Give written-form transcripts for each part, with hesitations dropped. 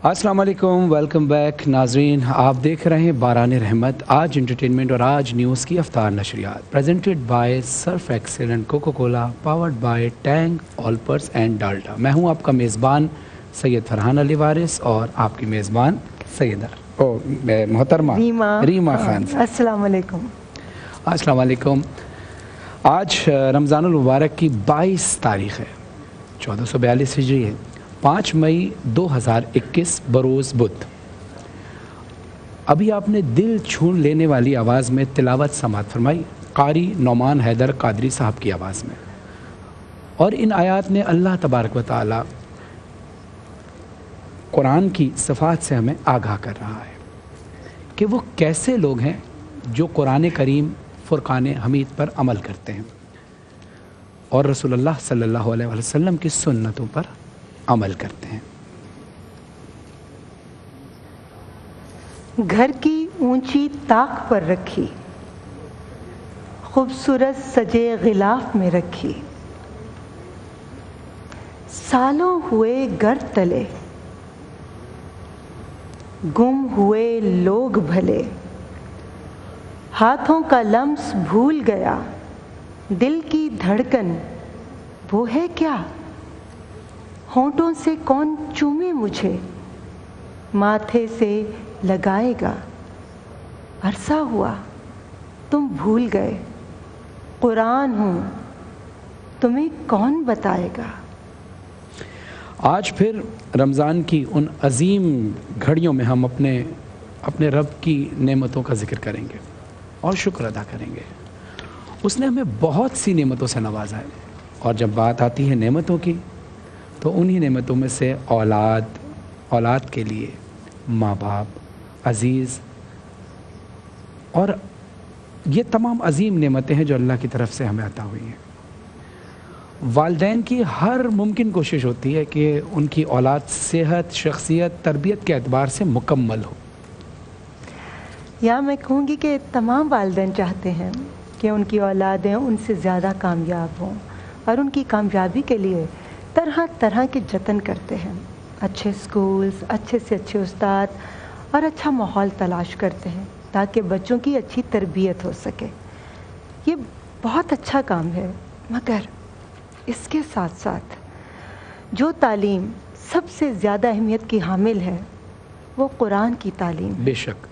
السلام علیکم، welcome back ناظرین، آپ دیکھ رہے ہیں باران رحمت، آج انٹرٹینمنٹ اور آج نیوز کی افطار نشریات presented by Surf Excel and Coca Cola, powered by Tang Olpers and Dalda. میں ہوں آپ کا میزبان سید فرحان علی وارث اور آپ کی میزبان سیدہ محترمہ ریما خان۔ السلام علیکم۔ السلام علیکم۔ آج رمضان المبارک کی 22 تاریخ ہے، 1442 ہجری ہے، 5 مئی 2021 بروز بدھ۔ ابھی آپ نے دل چھون لینے والی آواز میں تلاوت سماعت فرمائی قاری نعمان حیدر قادری صاحب کی آواز میں، اور ان آیات نے اللہ تبارک و تعالی قرآن کی صفات سے ہمیں آگاہ کر رہا ہے کہ وہ کیسے لوگ ہیں جو قرآن کریم فرقان حمید پر عمل کرتے ہیں اور رسول اللہ صلی اللہ علیہ وسلم کی سنتوں پر عمل کرتے ہیں۔ گھر کی اونچی طاق پر رکھی، خوبصورت سجے غلاف میں رکھی، سالوں ہوئے گر تلے، گم ہوئے لوگ بھلے، ہاتھوں کا لمس بھول گیا، دل کی دھڑکن وہ ہے کیا، ہونٹوں سے کون چومے مجھے، ماتھے سے لگائے گا، عرصہ ہوا تم بھول گئے، قرآن ہوں تمہیں کون بتائے گا۔ آج پھر رمضان کی ان عظیم گھڑیوں میں ہم اپنے رب کی نعمتوں کا ذکر کریں گے اور شکر ادا کریں گے۔ اس نے ہمیں بہت سی نعمتوں سے نوازا ہے، اور جب بات آتی ہے نعمتوں کی تو انہی نعمتوں میں سے اولاد کے لیے ماں باپ، عزیز، اور یہ تمام عظیم نعمتیں ہیں جو اللہ کی طرف سے ہمیں عطا ہوئی ہیں۔ والدین کی ہر ممکن کوشش ہوتی ہے کہ ان کی اولاد صحت، شخصیت، تربیت کے اعتبار سے مکمل ہو۔ یا میں کہوں گی کہ تمام والدین چاہتے ہیں کہ ان کی اولادیں ان سے زیادہ کامیاب ہوں، اور ان کی کامیابی کے لیے طرح طرح کے جتن کرتے ہیں، اچھے سکولز، اچھے سے اچھے استاد اور اچھا ماحول تلاش کرتے ہیں تاکہ بچوں کی اچھی تربیت ہو سکے۔ یہ بہت اچھا کام ہے، مگر اس کے ساتھ ساتھ جو تعلیم سب سے زیادہ اہمیت کی حامل ہے وہ قرآن کی تعلیم ہے۔ بے شک،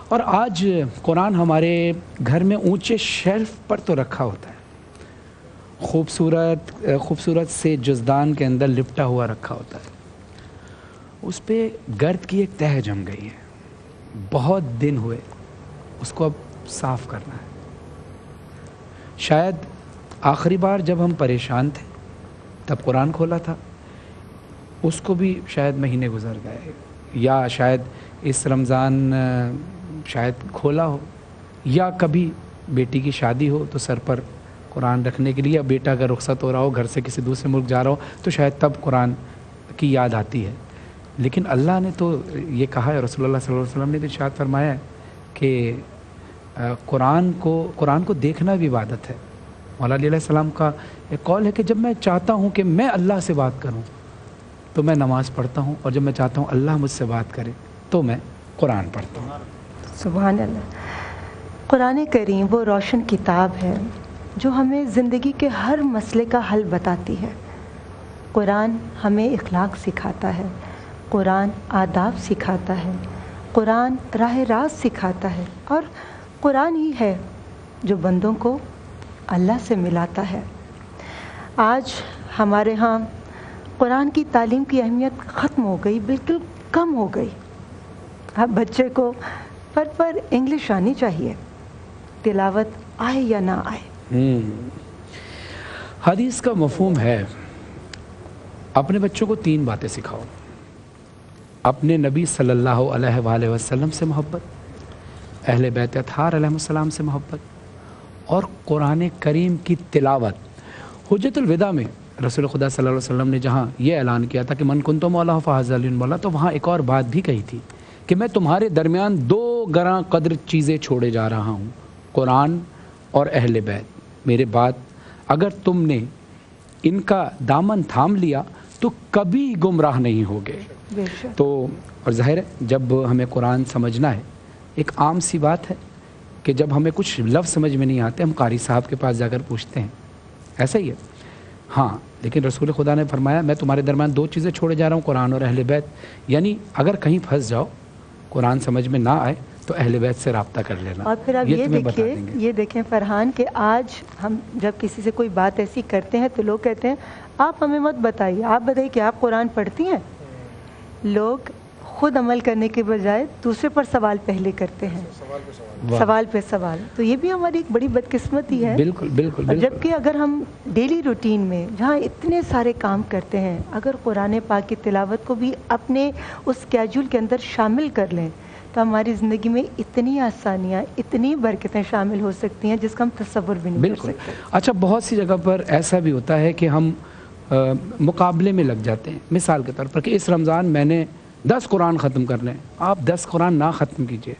اور آج قرآن ہمارے گھر میں اونچے شیلف پر تو رکھا ہوتا ہے، خوبصورت سے جزدان کے اندر لپٹا ہوا رکھا ہوتا ہے، اس پہ گرد کی ایک تہ جم گئی ہے، بہت دن ہوئے، اس کو اب صاف کرنا ہے۔ شاید آخری بار جب ہم پریشان تھے تب قرآن کھولا تھا، اس کو بھی شاید مہینے گزر گئے، یا شاید اس رمضان شاید کھولا ہو، یا کبھی بیٹی کی شادی ہو تو سر پر قرآن رکھنے کے لیے، یا بیٹا اگر رخصت ہو رہا ہو، گھر سے کسی دوسرے ملک جا رہا ہو تو شاید تب قرآن کی یاد آتی ہے۔ لیکن اللہ نے تو یہ کہا ہے، رسول اللہ صلی اللہ علیہ وسلم نے ارشاد فرمایا ہے کہ قرآن کو دیکھنا بھی عبادت ہے۔ مولا علیہ السلام کا ایک قول ہے کہ جب میں چاہتا ہوں کہ میں اللہ سے بات کروں تو میں نماز پڑھتا ہوں، اور جب میں چاہتا ہوں اللہ مجھ سے بات کرے تو میں قرآن پڑھتا ہوں۔ سبحان اللہ۔ قرآن کریم وہ روشن کتاب ہے جو ہمیں زندگی کے ہر مسئلے کا حل بتاتی ہے۔ قرآن ہمیں اخلاق سکھاتا ہے، قرآن آداب سکھاتا ہے، قرآن راہ راست سکھاتا ہے، اور قرآن ہی ہے جو بندوں کو اللہ سے ملاتا ہے۔ آج ہمارے ہاں قرآن کی تعلیم کی اہمیت ختم ہو گئی، بالکل کم ہو گئی۔ اب بچے کو پر انگلش آنی چاہیے، تلاوت آئے یا نہ آئے۔ حدیث کا مفہوم ہے اپنے بچوں کو 3 باتیں سکھاؤ: اپنے نبی صلی اللہ علیہ وآلہ وسلم سے محبت، اہل بیت اطہار علیہ السلام سے محبت، اور قرآن کریم کی تلاوت۔ حجۃ الوداع میں رسول خدا صلی اللہ علیہ وسلم نے جہاں یہ اعلان کیا تھا کہ من کنت مولا فہذا علی مولا، تو وہاں ایک اور بات بھی کہی تھی کہ میں تمہارے درمیان 2 گراں قدر چیزیں چھوڑے جا رہا ہوں، قرآن اور اہل بیت۔ میرے بعد اگر تم نے ان کا دامن تھام لیا تو کبھی گمراہ نہیں ہوگے۔ تو اور ظاہر ہے جب ہمیں قرآن سمجھنا ہے، ایک عام سی بات ہے کہ جب ہمیں کچھ لفظ سمجھ میں نہیں آتے ہم قاری صاحب کے پاس جا کر پوچھتے ہیں، ایسا ہی ہے. ہاں لیکن رسول خدا نے فرمایا میں تمہارے درمیان 2 چیزیں چھوڑے جا رہا ہوں، قرآن اور اہل بیت. یعنی اگر کہیں پھنس جاؤ، قرآن سمجھ میں نہ آئے تو اہل بیت سے رابطہ کر لینا. اور پھر آپ یہ یہ دیکھیں فرحان کہ آج ہم جب کسی سے کوئی بات ایسی کرتے ہیں تو لوگ کہتے ہیں آپ ہمیں مت بتائیے، آپ بتائیے کہ آپ قرآن پڑھتی ہیں. لوگ خود عمل کرنے کے بجائے دوسرے پر سوال پہلے کرتے ہیں، سوال پہ سوال. تو یہ بھی ہماری ایک بڑی بدقسمتی ہے. بالکل بالکل اور جبکہ اگر ہم ڈیلی روٹین میں جہاں اتنے سارے کام کرتے ہیں، اگر قرآن پاک کی تلاوت کو بھی اپنے اس اسکیجول کے اندر شامل کر لیں تو ہماری زندگی میں اتنی آسانیاں، اتنی برکتیں شامل ہو سکتی ہیں جس کا ہم تصور بھی نہیں کر سکتے. اچھا بہت سی جگہ پر ایسا بھی ہوتا ہے کہ ہم مقابلے میں لگ جاتے ہیں. مثال کے طور پر کہ اس رمضان میں نے 10 قرآن ختم کرنے. آپ 10 قرآن نہ ختم کیجئے،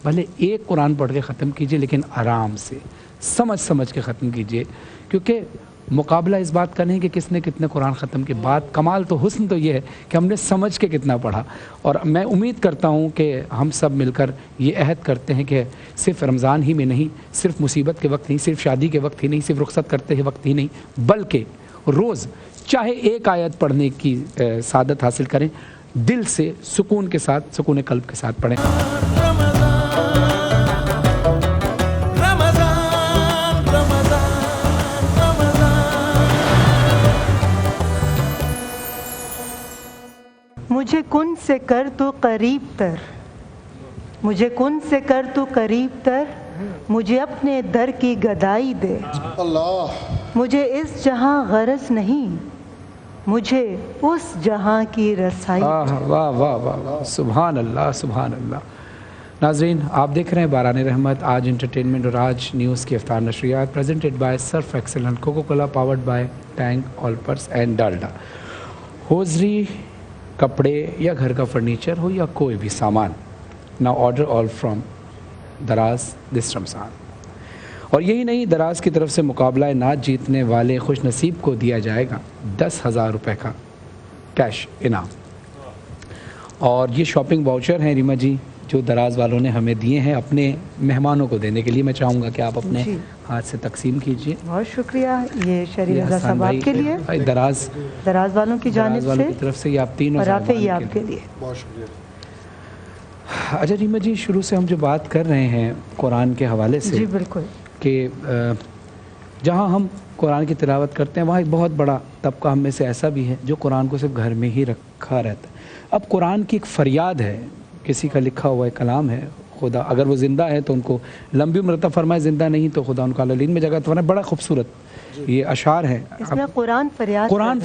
بھلے 1 قرآن پڑھ کے ختم کیجئے لیکن آرام سے سمجھ کے ختم کیجئے. کیونکہ مقابلہ اس بات کا نہیں کہ کس نے کتنے قرآن ختم کے. بات کمال تو حسن تو یہ ہے کہ ہم نے سمجھ کے کتنا پڑھا. اور میں امید کرتا ہوں کہ ہم سب مل کر یہ عہد کرتے ہیں کہ صرف رمضان ہی میں نہیں، صرف مصیبت کے وقت نہیں، صرف شادی کے وقت ہی نہیں، صرف رخصت کرتے وقت ہی نہیں، بلکہ روز چاہے 1 آیت پڑھنے کی سعادت حاصل کریں، دل سے سکون کے ساتھ، سکون قلب کے ساتھ پڑھیں. مجھے کن سے کر تو قریب تر، مجھے کن سے کر تو قریب تر، مجھے اپنے در کی گدائی دے. مجھے اس جہاں غرض نہیں، مجھے اس جہاں کی رسائی. واہ واہ واہ واہ، سبحان اللہ سبحان اللہ. ناظرین آپ دیکھ رہے ہیں باران رحمت، آج انٹرٹینمنٹ اور آج نیوز کی افطار نشریات presented by Surf Excel and Coca Cola, powered by Tang Olpers and Dalda. Hosiery, کپڑے یا گھر کا فرنیچر ہو یا کوئی بھی سامان، نا آرڈر آل فرام دراز دس رمضان. اور یہی نہیں، دراز کی طرف سے مقابلہ نعت جیتنے والے خوش نصیب کو دیا جائے گا 10,000 روپے کا کیش انعام. اور یہ شاپنگ واؤچر ہیں ریما جی جو دراز والوں نے ہمیں دیے ہیں اپنے مہمانوں کو دینے کے لیے. میں چاہوں گا کہ آپ اپنے ہاتھ سے تقسیم کیجئے. بہت شکریہ. یہ شہری رضا صاحب آپ کے لیے، دراز والوں کی جانب والوں کی طرف سے یہ آپ تینوں، اور یہ آپ کے لیے. بہت شکریہ. اچھا ریما جی، شروع سے ہم جو بات کر رہے ہیں قرآن کے حوالے سے، جی بالکل، کہ جہاں ہم قرآن کی تلاوت کرتے ہیں وہاں ایک بہت بڑا طبقہ ہم میں سے ایسا بھی ہے جو قرآن کو صرف گھر میں ہی رکھا رہتا ہے. اب قرآن کی ایک فریاد ہے، کسی کا لکھا ہوا ایک کلام ہے، خدا اگر وہ زندہ ہے تو ان کو لمبی عمر عطا فرمائے، زندہ نہیں تو خدا ان کو اعلیٰ میں جگہ فرمائے. بڑا خوبصورت یہ اشعار ہیں. اس میں قرآن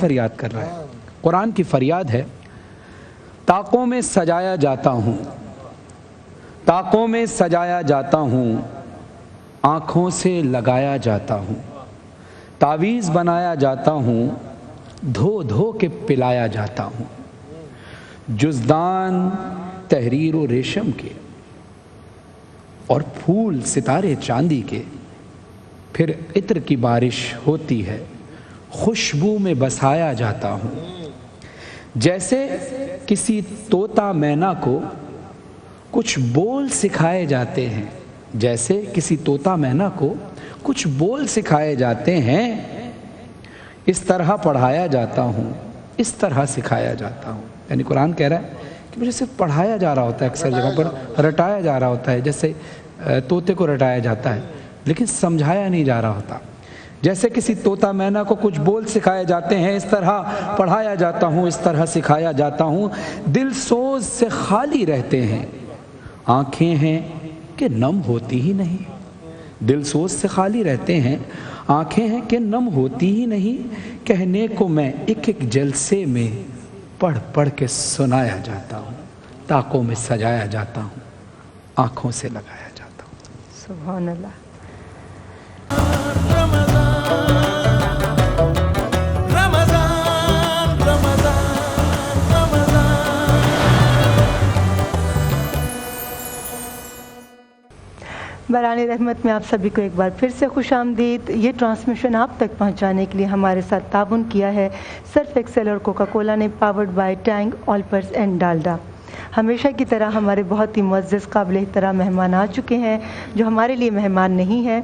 فریاد کر رہا ہے. قرآن کی فریاد ہے، طاقوں میں سجایا جاتا ہوں، طاقوں میں سجایا جاتا ہوں، آنکھوں سے لگایا جاتا ہوں، تعویذ بنایا جاتا ہوں، دھو دھو کے پلایا جاتا ہوں. جزدان تحریر و ریشم کے اور پھول ستارے چاندی کے، پھر عطر کی بارش ہوتی ہے، خوشبو میں بسایا جاتا ہوں. جیسے کسی طوطا مینا کو کچھ بول سکھائے جاتے ہیں، جیسے کسی طوطا مینا کو کچھ بول سکھائے جاتے ہیں، اس طرح پڑھایا جاتا ہوں، اس طرح سکھایا جاتا ہوں. یعنی قرآن کہہ رہا ہے کہ مجھے صرف پڑھایا جا رہا ہوتا ہے، اکثر جگہ پر رٹایا جا رہا ہوتا ہے، جیسے طوطے کو رٹایا جاتا ہے لیکن سمجھایا نہیں جا رہا ہوتا. جیسے کسی طوطا مینا کو کچھ بول سکھائے جاتے ہیں، اس طرح پڑھایا جاتا ہوں، اس طرح سکھایا جاتا ہوں. دل سوز سے خالی رہتے ہیں، آنکھیں ہیں کہ نم ہوتی ہی نہیں. دل سوز سے خالی رہتے ہیں، آنکھیں ہیں کہ نم ہوتی ہی نہیں. کہنے کو میں ایک ایک جلسے میں پڑھ پڑھ کے سنایا جاتا ہوں. طاقوں میں سجایا جاتا ہوں، آنکھوں سے لگایا جاتا ہوں. سبحان اللہ. باران رحمت میں آپ سبھی کو ایک بار پھر سے خوش آمدید. یہ ٹرانسمیشن آپ تک پہنچانے کے لیے ہمارے ساتھ تعاون کیا ہے سرف ایکسل اور کوکا کولا نے، powered by Tang Olpers and Dalda. ہمیشہ کی طرح ہمارے بہت ہی معزز قابل احترام مہمان آ چکے ہیں جو ہمارے لیے مہمان نہیں ہیں،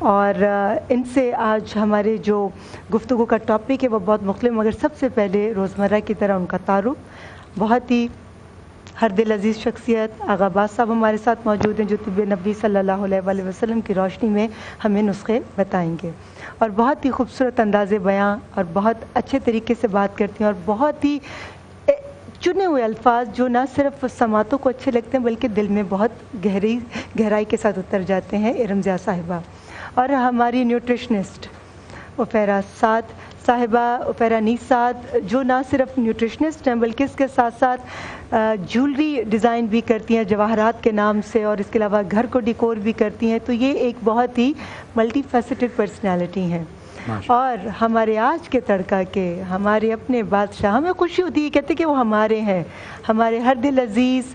اور ان سے آج ہمارے جو گفتگو کا ٹاپک ہے وہ بہت مختلف، مگر سب سے پہلے روزمرہ کی طرح ان کا تعارف۔ بہت ہی ہر دل عزیز شخصیت آغا عباس صاحب ہمارے ساتھ موجود ہیں جو طب نبی صلی اللہ علیہ وآلہ وسلم کی روشنی میں ہمیں نسخے بتائیں گے، اور بہت ہی خوبصورت انداز بیاں اور بہت اچھے طریقے سے بات کرتی ہیں، اور بہت ہی چنے ہوئے الفاظ جو نہ صرف سماعتوں کو اچھے لگتے ہیں بلکہ دل میں بہت گہرائی کے ساتھ اتر جاتے ہیں، ارم ضیاء صاحبہ۔ اور ہماری نیوٹریشنسٹ عفیرہ سعد صاحبہ، عفیرہ نیس سعد، جو نہ صرف نیوٹریشنسٹ ہیں بلکہ اس کے ساتھ ساتھ جولری ڈیزائن بھی کرتی ہیں جواہرات کے نام سے، اور اس کے علاوہ گھر کو ڈیکور بھی کرتی ہیں، تو یہ ایک بہت ہی ملٹی فیسٹڈ پرسنالٹی ہیں۔ اور ہمارے آج کے تڑکا کے ہمارے اپنے بادشاہ، ہمیں خوشی ہوتی ہے کہتے کہ وہ ہمارے ہیں، ہمارے ہر دل عزیز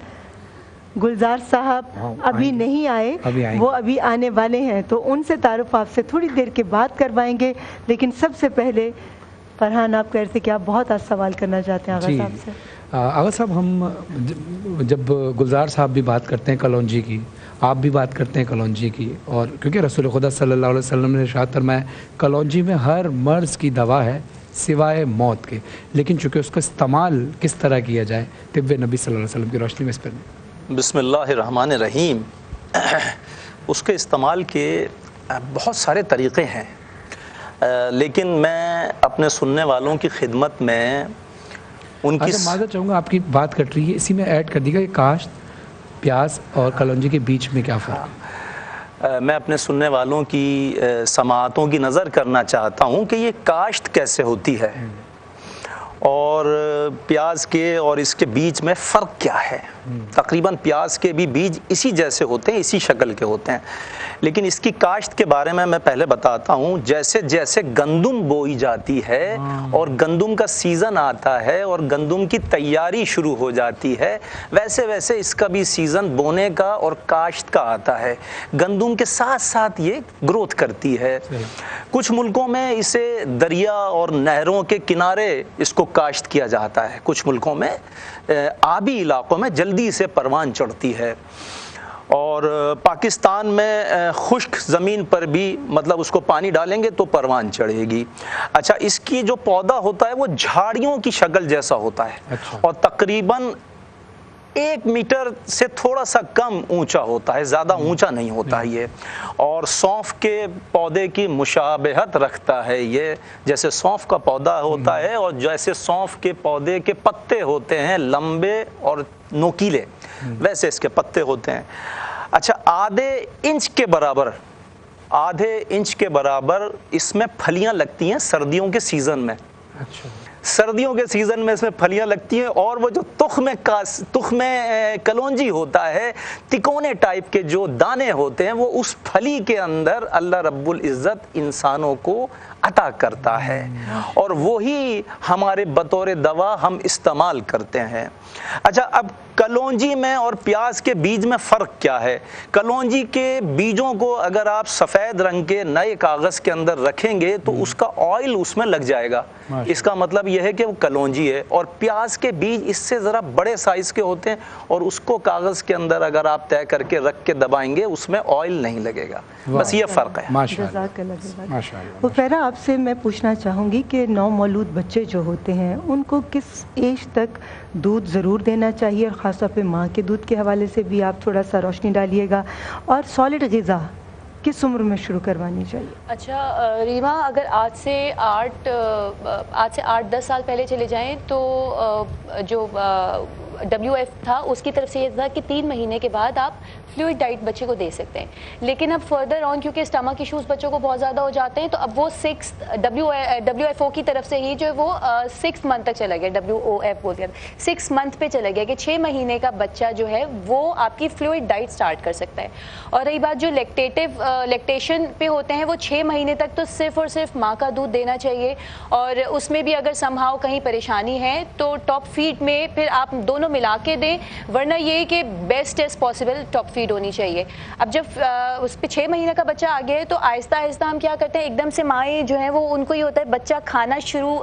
گلزار صاحب ابھی نہیں آئے، وہ ابھی آنے والے ہیں، تو ان سے تعارف آپ سے تھوڑی دیر کے بعد کروائیں گے، لیکن سب سے پہلے فرحان آپ کہہ رہے تھے کہ آپ بہت آج سوال کرنا چاہتے ہیں آغا صاحب سے۔ آغا صاحب، ہم جب گلزار صاحب بھی بات کرتے ہیں کلونجی کی، آپ بھی بات کرتے ہیں کلونجی کی، اور کیونکہ رسول خدا صلی اللہ علیہ وسلم نے ارشاد فرمایا کلونجی میں ہر مرض کی دوا ہے سوائے موت کے، لیکن چونکہ اس کا استعمال کس طرح کیا جائے طب نبی صلی اللہ علیہ وسلم کی روشنی میں اس پر بسم اللہ الرحمن الرحیم۔ اس کے استعمال کے بہت سارے طریقے ہیں، لیکن میں اپنے سننے والوں کی خدمت میں ان کی معذرت چاہوں گا، آپ کی بات کٹ رہی ہے، اسی میں ایڈ کر دی گا کہ کاشت، پیاز اور کلونجی کے بیچ میں کیا فرق ہے؟ میں اپنے سننے والوں کی سماعتوں کی نظر کرنا چاہتا ہوں کہ یہ کاشت کیسے ہوتی ہے اور پیاز کے اور اس کے بیچ میں فرق کیا ہے۔ تقریباً پیاز کے بھی بیج اسی جیسے ہوتے ہیں، اسی شکل کے ہوتے ہیں، لیکن اس کی کاشت کے بارے میں پہلے بتاتا ہوں۔ جیسے جیسے گندم بوئی جاتی ہے اور گندم کا سیزن آتا ہے اور گندم کی تیاری شروع ہو جاتی ہے، ویسے ویسے اس کا بھی سیزن بونے کا اور کاشت کا آتا ہے۔ گندم کے ساتھ ساتھ یہ گروتھ کرتی ہے۔ کچھ ملکوں میں اسے دریا اور نہروں کے کنارے اس کو کاشت کیا جاتا ہے، کچھ ملکوں میں آبی علاقوں میں جلدی سے پروان چڑھتی ہے، اور پاکستان میں خشک زمین پر بھی مطلب اس کو پانی ڈالیں گے تو پروان چڑھے گی۔ اچھا، اس کی جو پودا ہوتا ہے وہ جھاڑیوں کی شکل جیسا ہوتا ہے اور تقریباً 1 میٹر سے تھوڑا سا کم اونچا ہوتا ہے، زیادہ اونچا نہیں ہوتا ہے یہ، اور سونف کے پودے کی مشابہت رکھتا ہے یہ، جیسے سونف کا پودا ہوتا ہے اور جیسے سونف کے پودے کے پتے ہوتے ہیں لمبے اور نوکیلے، ویسے اس کے پتے ہوتے ہیں۔ اچھا، آدھے انچ کے برابر اس میں پھلیاں لگتی ہیں سردیوں کے سیزن میں۔ سردیوں کے سیزن میں اس میں پھلیاں لگتی ہیں، اور وہ جو تخم کلونجی ہوتا ہے، تکونے ٹائپ کے جو دانے ہوتے ہیں، وہ اس پھلی کے اندر اللہ رب العزت انسانوں کو عطا کرتا ہے، اور وہی ہمارے بطور دوا ہم استعمال کرتے ہیں۔ اچھا، اب کلونجی میں اور پیاز کے بیج میں فرق کیا ہے؟ کلونجی کے بیجوں کو اگر آپ سفید رنگ کے نئے کاغذ کے اندر رکھیں گے تو اس کا آئل اس میں لگ جائے گا، اس کا مطلب یہ ہے کہ وہ کلونجی ہے۔ اور پیاز کے بیج اس سے ذرا بڑے سائز کے ہوتے ہیں، اور اس کو کاغذ کے اندر اگر آپ طے کر کے رکھ کے دبائیں گے اس میں آئل نہیں لگے گا، بس یہ فرق ہے۔ عفیرہ، آپ سے میں پوچھنا چاہوں گی کہ نومولود بچے جو ہوتے ہیں ان کو کس ایج تک دودھ ضرور دینا چاہیے، اور خاص طور پہ ماں کے دودھ کے حوالے سے بھی آپ تھوڑا سا روشنی ڈالیے گا، اور سالڈ غذا کس عمر میں شروع کروانی چاہیے؟ اچھا ریما، اگر آج سے 8-10 سال پہلے چلے جائیں تو جو WF تھا اس کی طرف سے یہ تھا کہ 3 مہینے کے بعد آپ فلوئڈ ڈائٹ بچے کو دے سکتے ہیں، لیکن اب فردر آن کیونکہ اسٹمک ایشوز بچوں کو بہت زیادہ ہو جاتے ہیں تو اب وہ 6 کی طرف سے ہی جو ہے وہ 6 منتھ تک چلا گیا، WOF بولتے ہیں 6 منتھ پہ چلا گیا کہ 6 مہینے کا بچہ جو ہے وہ آپ کی فلوئڈ ڈائٹ سٹارٹ کر سکتا ہے۔ اور رہی بات جو لیکٹیشن پہ ہوتے ہیں، وہ 6 مہینے تک تو صرف اور صرف ماں کا دودھ دینا چاہیے، اور اس میں بھی اگر سمہاؤ کہیں پریشانی ہے تو ٹاپ فیڈ میں پھر آپ دونوں تو ملا کے دیں, ورنہ یہ کہ best as possible top feed ہونی چاہیے. اب جب اس پہ 6 مہینے کا بچہ آ گیا ہے تو آہستہ آہستہ ہم کیا کرتے ہیں, ایک دم سے مائیں جو ہیں وہ ان کو یہ ہوتا ہے بچہ کھانا شروع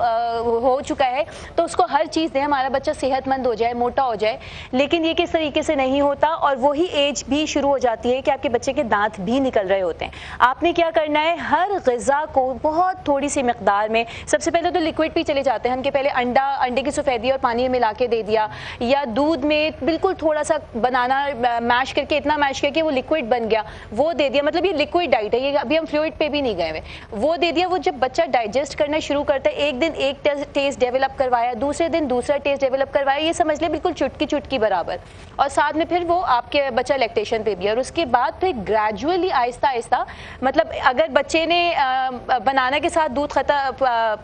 ہو چکا ہے تو اس کو ہر چیز دیں, ہمارا بچہ صحت مند ہو جائے, موٹا ہو جائے. لیکن یہ کس طریقے سے نہیں ہوتا, اور وہی ایج بھی شروع ہو جاتی ہے کہ آپ کے بچے کے دانت بھی نکل رہے ہوتے ہیں. آپ نے کیا کرنا ہے, ہر غذا کو بہت تھوڑی سی مقدار میں, سب سے پہلے تو لکوڈ پہ چلے جاتے ہیں ہم, کہ پہلے انڈے کی سفیدی اور پانی میں ملا کے دے دیا, یا دودھ میں بالکل تھوڑا سا بنانا میش کر کے, اتنا میش کر کے وہ لکوڈ بن گیا وہ دے دیا. مطلب یہ لکوڈ ڈائٹ ہے, یہ ابھی ہم فلوئڈ پہ بھی نہیں گئے ہوئے, وہ دے دیا. وہ جب بچہ ڈائجسٹ کرنا شروع کرتا ہے, ایک دن ایک ٹیسٹ ڈیولپ کروایا, دوسرے دن دوسرا ٹیسٹ ڈیولپ کروایا, یہ سمجھ لیں بالکل چٹکی چٹکی برابر, اور ساتھ میں پھر وہ آپ کے بچہ لیکٹیشن پہ بھی. اور اس کے بعد پھر گریجولی آہستہ آہستہ, مطلب اگر بچے نے بنانا کے ساتھ دودھ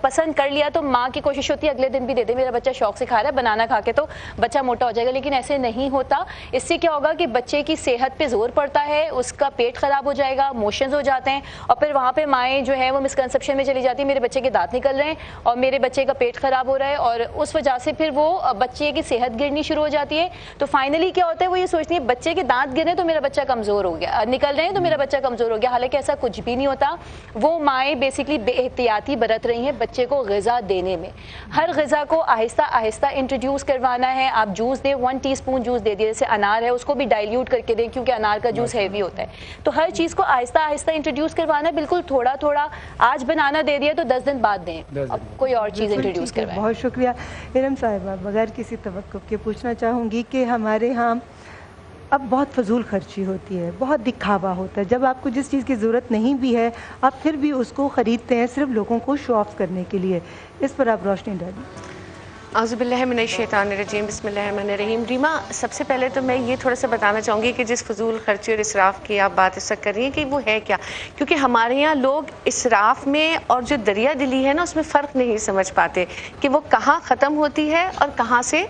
پسند کر لیا تو ماں کی کوشش ہوتی ہے اگلے دن بھی دے دے, میرا بچہ شوق سے کھا رہا ہے, بنانا کھا کے تو بچہ موٹا ہو جائے گا. لیکن ایسے نہیں ہوتا. اس سے کیا ہوگا کہ بچے کی صحت پہ زور پڑتا ہے, اس کا پیٹ خراب ہو جائے گا, موشنز ہو جاتے ہیں, اور پھر وہاں پہ مائیں جو ہیں وہ مسکنسپشن میں چلی جاتی ہیں, میرے بچے کے دانت نکل رہے ہیں اور میرے بچے کا پیٹ خراب ہو رہا ہے, اور اس وجہ سے پھر وہ بچے کی صحت گرنی شروع ہو جاتی ہے. تو فائنلی کیا ہوتا ہے, وہ یہ سوچتی ہے بچے کے دانت گرے تو میرا بچہ کمزور ہو گیا, نکل رہے ہیں تو میرا بچہ کمزور ہو گیا. حالانکہ ایسا کچھ بھی نہیں ہوتا. وہ مائیں بیسکلی بے احتیاطی برت رہی ہیں بچے کو غذا دینے میں. ہر غذا کو آہستہ آہستہ انٹروڈیوس کروانا ہے. آپ جوس دیں, 1 ٹی اسپون جوس دے دیں, جیسے انار ہے اس کو بھی ڈائلیوٹ کر کے دیں کیونکہ انار کا جوس ہیوی ہوتا ہے. تو ہر چیز کو آہستہ آہستہ انٹروڈیوس کروانا ہے, بالکل تھوڑا تھوڑا. آج بنانا دے دیا تو 10 دن بعد دیں, اب کوئی اور چیز انٹروڈیوس کروائیں. بہت شکریہ ارم صاحبہ. بغیر کسی توقف کے پوچھنا چاہوں گی کہ ہمارے ہاں اب بہت فضول خرچی ہوتی ہے, بہت دکھاوا ہوتا ہے. جب آپ کو جس چیز کی ضرورت نہیں بھی ہے آپ پھر بھی اس کو خریدتے ہیں صرف لوگوں کو شو آف کرنے کے لیے. اس پر آپ روشنی ڈالیں. اعوذ باللہ من الشیطان الرجیم, بسم اللہ الرحمن الرحیم. ریما, سب سے پہلے تو میں یہ تھوڑا سا بتانا چاہوں گی کہ جس فضول خرچی اور اسراف کی آپ بات اس وقت کر رہی ہیں کہ وہ ہے کیا, کیونکہ ہمارے یہاں لوگ اسراف میں اور جو دریا دلی ہے نا اس میں فرق نہیں سمجھ پاتے کہ وہ کہاں ختم ہوتی ہے اور کہاں سے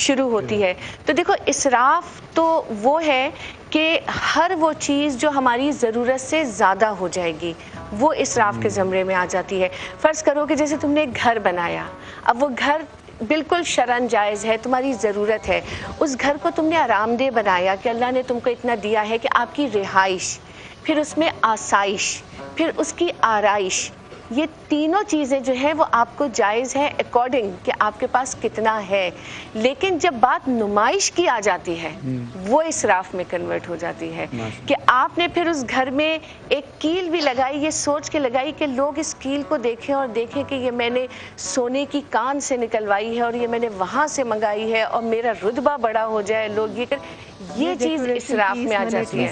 شروع ہوتی ہے. تو دیکھو, اسراف تو وہ ہے کہ ہر وہ چیز جو ہماری ضرورت سے زیادہ ہو جائے گی وہ اسراف کے زمرے میں آ جاتی ہے. فرض کرو کہ جیسے تم نے ایک گھر بنایا, اب وہ گھر بالکل شرعن جائز ہے, تمہاری ضرورت ہے, اس گھر کو تم نے آرام دہ بنایا کہ اللہ نے تم کو اتنا دیا ہے کہ آپ کی رہائش, پھر اس میں آسائش, پھر اس کی آرائش, یہ تینوں چیزیں جو ہیں وہ آپ کو جائز ہے اکارڈنگ کہ آپ کے پاس کتنا ہے. لیکن جب بات نمائش کی آ جاتی ہے وہ اسراف میں کنورٹ ہو جاتی ہے کہ آپ نے پھر اس گھر میں ایک کیل بھی لگائی, یہ سوچ کے لگائی کہ لوگ اس کیل کو دیکھیں اور دیکھیں کہ یہ میں نے سونے کی کان سے نکلوائی ہے اور یہ میں نے وہاں سے منگائی ہے اور میرا رتبہ بڑا ہو جائے, لوگ یہ چیز اسراف میں آ جاتی ہے.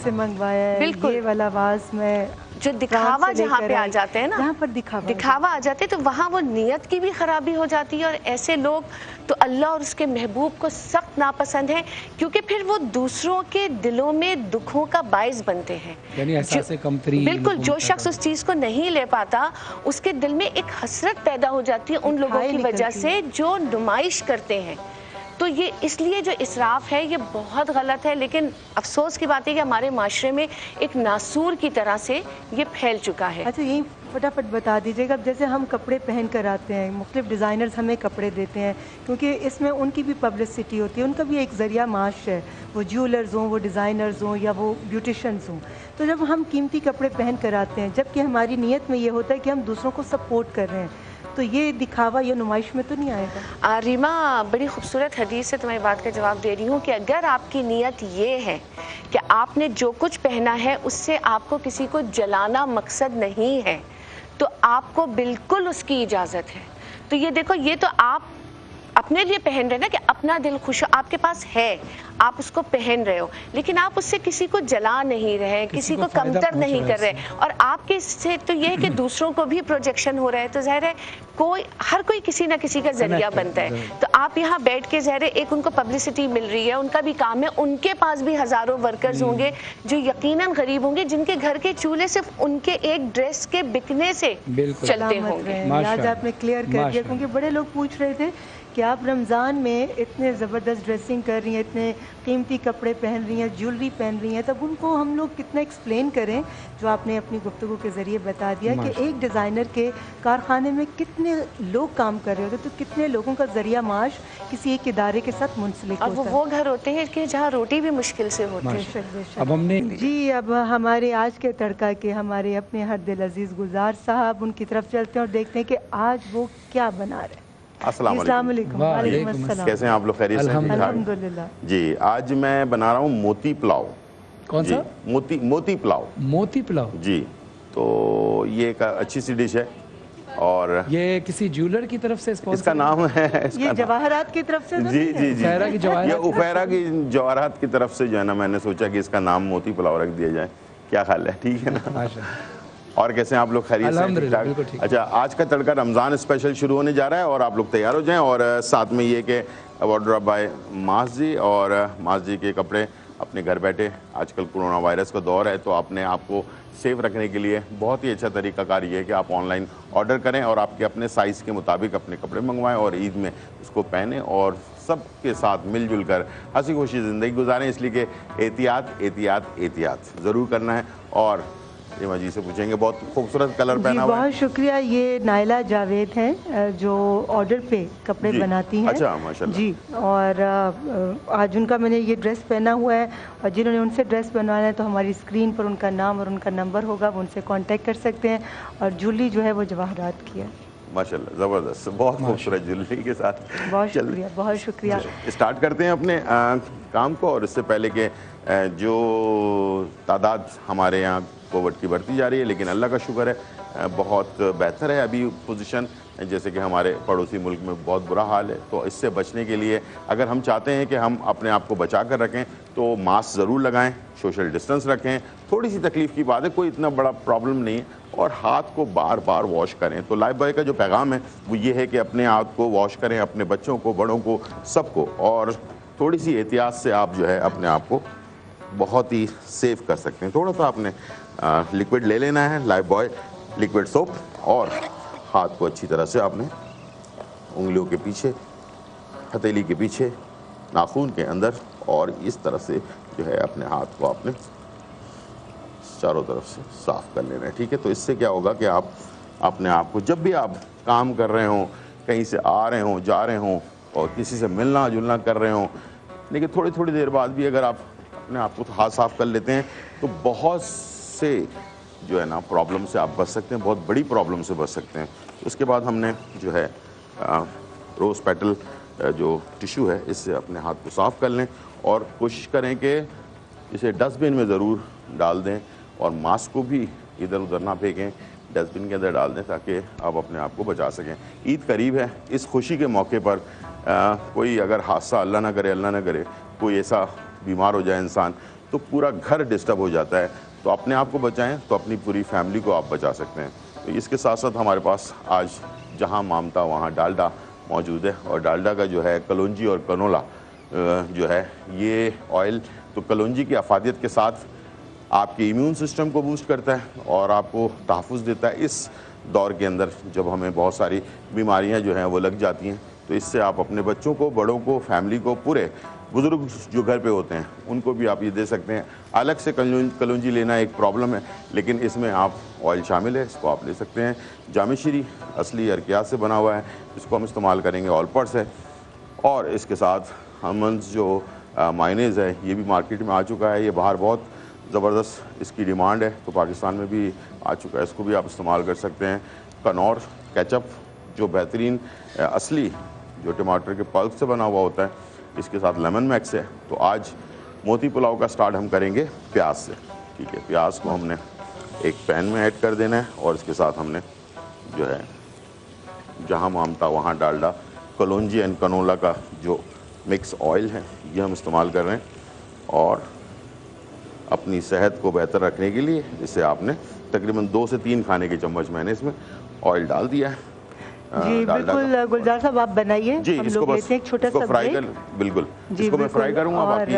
بالکل والا آواز میں جو دکھاوا جہاں پہ آ جاتے ہیں نا, جہاں پر دکھاوا آ جاتے ہیں تو وہاں وہ نیت کی بھی خرابی ہو جاتی ہے. اور ایسے لوگ تو اللہ اور اس کے محبوب کو سخت ناپسند ہیں, کیونکہ پھر وہ دوسروں کے دلوں میں دکھوں کا باعث بنتے ہیں. یعنی احساس کمتری, بالکل, جو شخص اس چیز کو نہیں لے پاتا اس کے دل میں ایک حسرت پیدا ہو جاتی ہے ان لوگوں کی وجہ سے جو نمائش کرتے ہیں. تو یہ اس لیے جو اسراف ہے یہ بہت غلط ہے. لیکن افسوس کی بات ہے کہ ہمارے معاشرے میں ایک ناسور کی طرح سے یہ پھیل چکا ہے. اچھا, یہی فٹافٹ بتا دیجیے گا, اب جیسے ہم کپڑے پہن کر آتے ہیں, مختلف ڈیزائنرز ہمیں کپڑے دیتے ہیں کیونکہ اس میں ان کی بھی پبلسٹی ہوتی ہے, ان کا بھی ایک ذریعہ معاش ہے, وہ جیولرز ہوں, وہ ڈیزائنرز ہوں, یا وہ بیوٹیشنز ہوں. تو جب ہم قیمتی کپڑے پہن کر آتے ہیں, جبکہ ہماری نیت میں یہ ہوتا ہے کہ ہم دوسروں کو سپورٹ کر رہے ہیں, تو یہ دکھاوا یا نمائش میں تو نہیں آئے گا. ریما, بڑی خوبصورت حدیث سے تمہاری بات کا جواب دے رہی ہوں کہ اگر آپ کی نیت یہ ہے کہ آپ نے جو کچھ پہنا ہے اس سے آپ کو کسی کو جلانا مقصد نہیں ہے تو آپ کو بالکل اس کی اجازت ہے. تو یہ دیکھو, یہ تو آپ اپنے لیے پہن رہے نا کہ اپنا دل خوش آپ کے پاس ہے, آپ اس کو پہن رہے ہو, لیکن آپ اس سے کسی کو جلا نہیں رہے, کسی کو کمتر نہیں کر رہے. اور آپ کے سے تو یہ ہے کہ دوسروں کو بھی پروجیکشن ہو رہا ہے, تو ظاہر ہے ہر کوئی کسی نہ کسی کا ذریعہ بنتا ہے. تو آپ یہاں بیٹھ کے ظاہر ہے ایک ان کو پبلسٹی مل رہی ہے, ان کا بھی کام ہے, ان کے پاس بھی ہزاروں ورکرز ہوں گے جو یقیناً غریب ہوں گے, جن کے گھر کے چولہے صرف ان کے ایک ڈریس کے بکنے سے چلتے ہوں گے. آج آپ نے کلیئر کر دیا, کیونکہ بڑے لوگ پوچھ رہے تھے کہ آپ رمضان میں اتنے زبردست ڈریسنگ کر رہی ہیں، اتنے قیمتی کپڑے پہن رہی ہیں، جیولری پہن رہی ہیں، تب ان کو ہم لوگ کتنا ایکسپلین کریں جو آپ نے اپنی گفتگو کے ذریعے بتا دیا کہ ایک ڈیزائنر کے کارخانے میں کتنے لوگ کام کر رہے ہوتے، تو کتنے لوگوں کا ذریعہ معاش کسی ایک ادارے کے ساتھ منسلک اب ہوتا ہے۔ وہ گھر ہوتے ہیں کہ جہاں روٹی بھی مشکل سے ہوتی ہے۔ اب ہم نے جی اب ہمارے آج کے تڑکا کے ہمارے اپنے ہر دل عزیز گلزار صاحب، ان کی طرف چلتے ہیں اور دیکھتے ہیں کہ آج وہ کیا بنا رہے ہیں۔ السلام علیکم، وعلیکم السلام، کیسے ہیں آپ لوگ؟ خیریت سے؟ الحمدللہ۔ جی آج میں بنا رہا ہوں موتی پلاؤ۔ کون سا؟ موتی پلاؤ۔ موتی پلاؤ؟ جی تو یہ ایک اچھی سی ڈش ہے، اور یہ کسی جیولر کی طرف سے اس کا نام ہے، یہ جواہرات کی طرف سے جی جی جی افیرا کی جواہرات، یہ افیرا کی جواہرات کی طرف سے جو ہے نا، میں نے سوچا کہ اس کا نام موتی پلاؤ رکھ دیا جائے، کیا خیال ہے؟ ٹھیک ہے نا؟ اور کیسے ہیں آپ لوگ؟ خیریت سے؟ الحمدللہ بالکل ٹھیک۔ اچھا آج کا تڑکا رمضان اسپیشل شروع ہونے جا رہا ہے، اور آپ لوگ تیار ہو جائیں، اور ساتھ میں یہ کہ وارڈروب بائی معاذ جی، اور معاذ جی کے کپڑے اپنے گھر بیٹھے، آج کل کرونا وائرس کا دور ہے، تو اپنے آپ کو سیف رکھنے کے لیے بہت ہی اچھا طریقہ کار یہ ہے کہ آپ آن لائن آرڈر کریں اور آپ کے اپنے سائز کے مطابق اپنے کپڑے منگوائیں، اور عید میں اس کو پہنیں اور سب کے ساتھ مل جل کر ہنسی خوشی زندگی گزاریں، اس لیے کہ احتیاط احتیاط احتیاط ضرور کرنا ہے۔ اور ریما جی سے پوچھیں گے، بہت خوبصورت کلر پہنا ہوا ہے۔ بہت شکریہ، یہ نائلہ جاوید ہیں جو آرڈر پہ کپڑے بناتی ہیں۔ اچھا ماشاءاللہ۔ جی اور آج ان کا میں نے یہ ڈریس پہنا ہوا ہے، اور جنہوں نے ان سے ڈریس بنوانا ہے تو ہماری اسکرین پر ان کا نام اور ان کا نمبر ہوگا، وہ ان سے کانٹیکٹ کر سکتے ہیں، اور جولی جو ہے وہ جواہرات کی ہے۔ ماشاءاللہ زبردست، بہت خوبصورت جویلری کے ساتھ۔ بہت شکریہ، بہت شکریہ۔ اسٹارٹ کرتے ہیں اپنے کام کو، اور اس سے پہلے کہ جو تعداد ہمارے یہاں کووڈ کی بڑھتی جا رہی ہے، لیکن اللہ کا شکر ہے بہت بہتر ہے ابھی پوزیشن، جیسے کہ ہمارے پڑوسی ملک میں بہت برا حال ہے، تو اس سے بچنے کے لیے اگر ہم چاہتے ہیں کہ ہم اپنے آپ کو بچا کر رکھیں تو ماسک ضرور لگائیں، سوشل ڈسٹنس رکھیں، تھوڑی سی تکلیف کی بات ہے، کوئی اتنا بڑا پرابلم نہیں ہے، اور ہاتھ کو بار بار واش کریں۔ تو لائف بوائے کا جو پیغام ہے وہ یہ ہے کہ اپنے ہاتھ کو واش کریں، اپنے بچوں کو، بڑوں کو، سب کو، اور تھوڑی سی احتیاط سے آپ جو ہے اپنے آپ کو بہت ہی سیف کر سکتے ہیں۔ تھوڑا سا آپ نے لیکوڈ لے لینا ہے، لائف بوائے لیکوڈ سوپ، اور ہاتھ کو اچھی طرح سے آپ نے انگلیوں کے پیچھے، ہتھیلی کے پیچھے، ناخن کے اندر، اور اس طرح سے جو ہے اپنے ہاتھ کو آپ نے چاروں طرف سے صاف کر لینا ہے، ٹھیک ہے؟ تو اس سے کیا ہوگا کہ آپ اپنے آپ کو جب بھی آپ کام کر رہے ہوں، کہیں سے آ رہے ہوں، جا رہے ہوں، اور کسی سے ملنا جلنا کر رہے ہوں، لیکن تھوڑی تھوڑی دیر بعد بھی اگر آپ اپنے آپ کو ہاتھ صاف کر لیتے ہیں تو بہت سے جو ہے نا پرابلم سے آپ بچ سکتے ہیں، بہت بڑی پرابلم سے بچ سکتے ہیں۔ اس کے بعد ہم نے جو ہے روز پیٹل جو ٹیشو ہے اس سے اپنے ہاتھ کو صاف کر لیں، اور کوشش کریں کہ اسے ڈسٹ بن میں ضرور ڈال دیں، اور ماسک کو بھی ادھر ادھر نہ پھینکیں، ڈسٹ بن کے اندر ڈال دیں تاکہ آپ اپنے آپ کو بچا سکیں۔ عید قریب ہے، اس خوشی کے موقع پر کوئی اگر حادثہ اللہ نہ کرے کوئی ایسا بیمار ہو جائے انسان تو پورا گھر ڈسٹرب ہو جاتا ہے، تو اپنے آپ کو بچائیں تو اپنی پوری فیملی کو آپ بچا سکتے ہیں۔ تو اس کے ساتھ ساتھ ہمارے پاس آج جہاں مامتا وہاں ڈالڈا موجود ہے، اور ڈالڈا کا جو ہے کلونجی اور کنولا جو ہے یہ آئل، تو کلونجی کی افادیت کے ساتھ آپ کے امیون سسٹم کو بوسٹ کرتا ہے اور آپ کو تحفظ دیتا ہے اس دور کے اندر جب ہمیں بہت ساری بیماریاں جو ہیں وہ لگ جاتی ہیں، تو اس سے آپ اپنے بچوں کو، بڑوں کو، فیملی کو، پورے بزرگ جو گھر پہ ہوتے ہیں ان کو بھی آپ یہ دے سکتے ہیں۔ الگ سے کلونجی لینا ایک پرابلم ہے، لیکن اس میں آپ آئل شامل ہے، اس کو آپ لے سکتے ہیں۔ جامع شری اصلی ارکیات سے بنا ہوا ہے، اس کو ہم استعمال کریں گے، آل پرس ہے، اور اس کے ساتھ ہمنز جو مائنیز ہے یہ بھی مارکیٹ میں آ چکا ہے، یہ باہر بہت زبردست اس کی ڈیمانڈ ہے، تو پاکستان میں بھی آ چکا ہے، اس کو بھی آپ استعمال کر سکتے ہیں۔ کنور کیچپ جو بہترین اصلی جو ٹماٹر کے پلپ سے بنا ہوا ہوتا ہے، اس کے ساتھ لیمن میکس ہے۔ تو آج موتی پلاؤ کا سٹارٹ ہم کریں گے پیاز سے، ٹھیک ہے؟ پیاز کو ہم نے ایک پین میں ایڈ کر دینا ہے، اور اس کے ساتھ ہم نے جو ہے جہاں مامتا وہاں ڈالڈا کلونجی اینڈ کنولا کا جو مکس آئل ہے یہ ہم استعمال کر رہے ہیں، اور اپنی صحت کو بہتر رکھنے کے لیے اسے آپ نے تقریباً 2 سے 3 کھانے کے چمچ میں نے اس میں آئل ڈال دیا ہے۔ جی بالکل گلزار صاحب آپ بنائیے، جی ہم اس لوگ کو بس لیتے ہیں ایک چھوٹا سا فرائی بریک۔ کر، بالکل جی اس کو میں فرائی کروں گا، اور باقی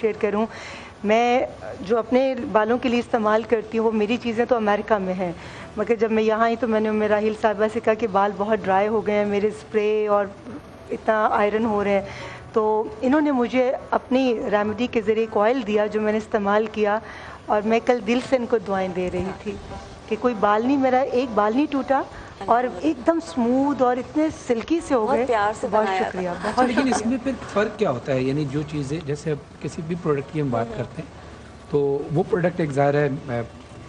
شیئر کروں. میں جو اپنے بالوں کے لیے استعمال کرتی ہوں وہ میری چیزیں تو امریکہ میں ہیں، مگر جب میں یہاں آئی تو میں نے راحیل صاحبہ سے کہا کہ بال بہت ڈرائی ہو گئے ہیں، میرے اسپرے اور اتنا آئرن ہو رہے ہیں. تو انہوں نے مجھے اپنی ریمیڈی کے ذریعے ایک آئل دیا جو میں نے استعمال کیا، اور میں کل دل سے ان کو دعائیں دے رہی تھی کہ کوئی بال نہیں، میرا ایک بال نہیں ٹوٹا اور ایک دم سموتھ اور اتنے سلکی سے ہو گئے. بہت پیار سے بہت بنایا تھا. شکریہ. اچھا لیکن اس میں پھر فرق کیا ہوتا ہے؟ یعنی جو چیزیں جیسے اب کسی بھی پروڈکٹ کی ہم بات کرتے ہیں تو وہ پروڈکٹ ایک ظاہر ہے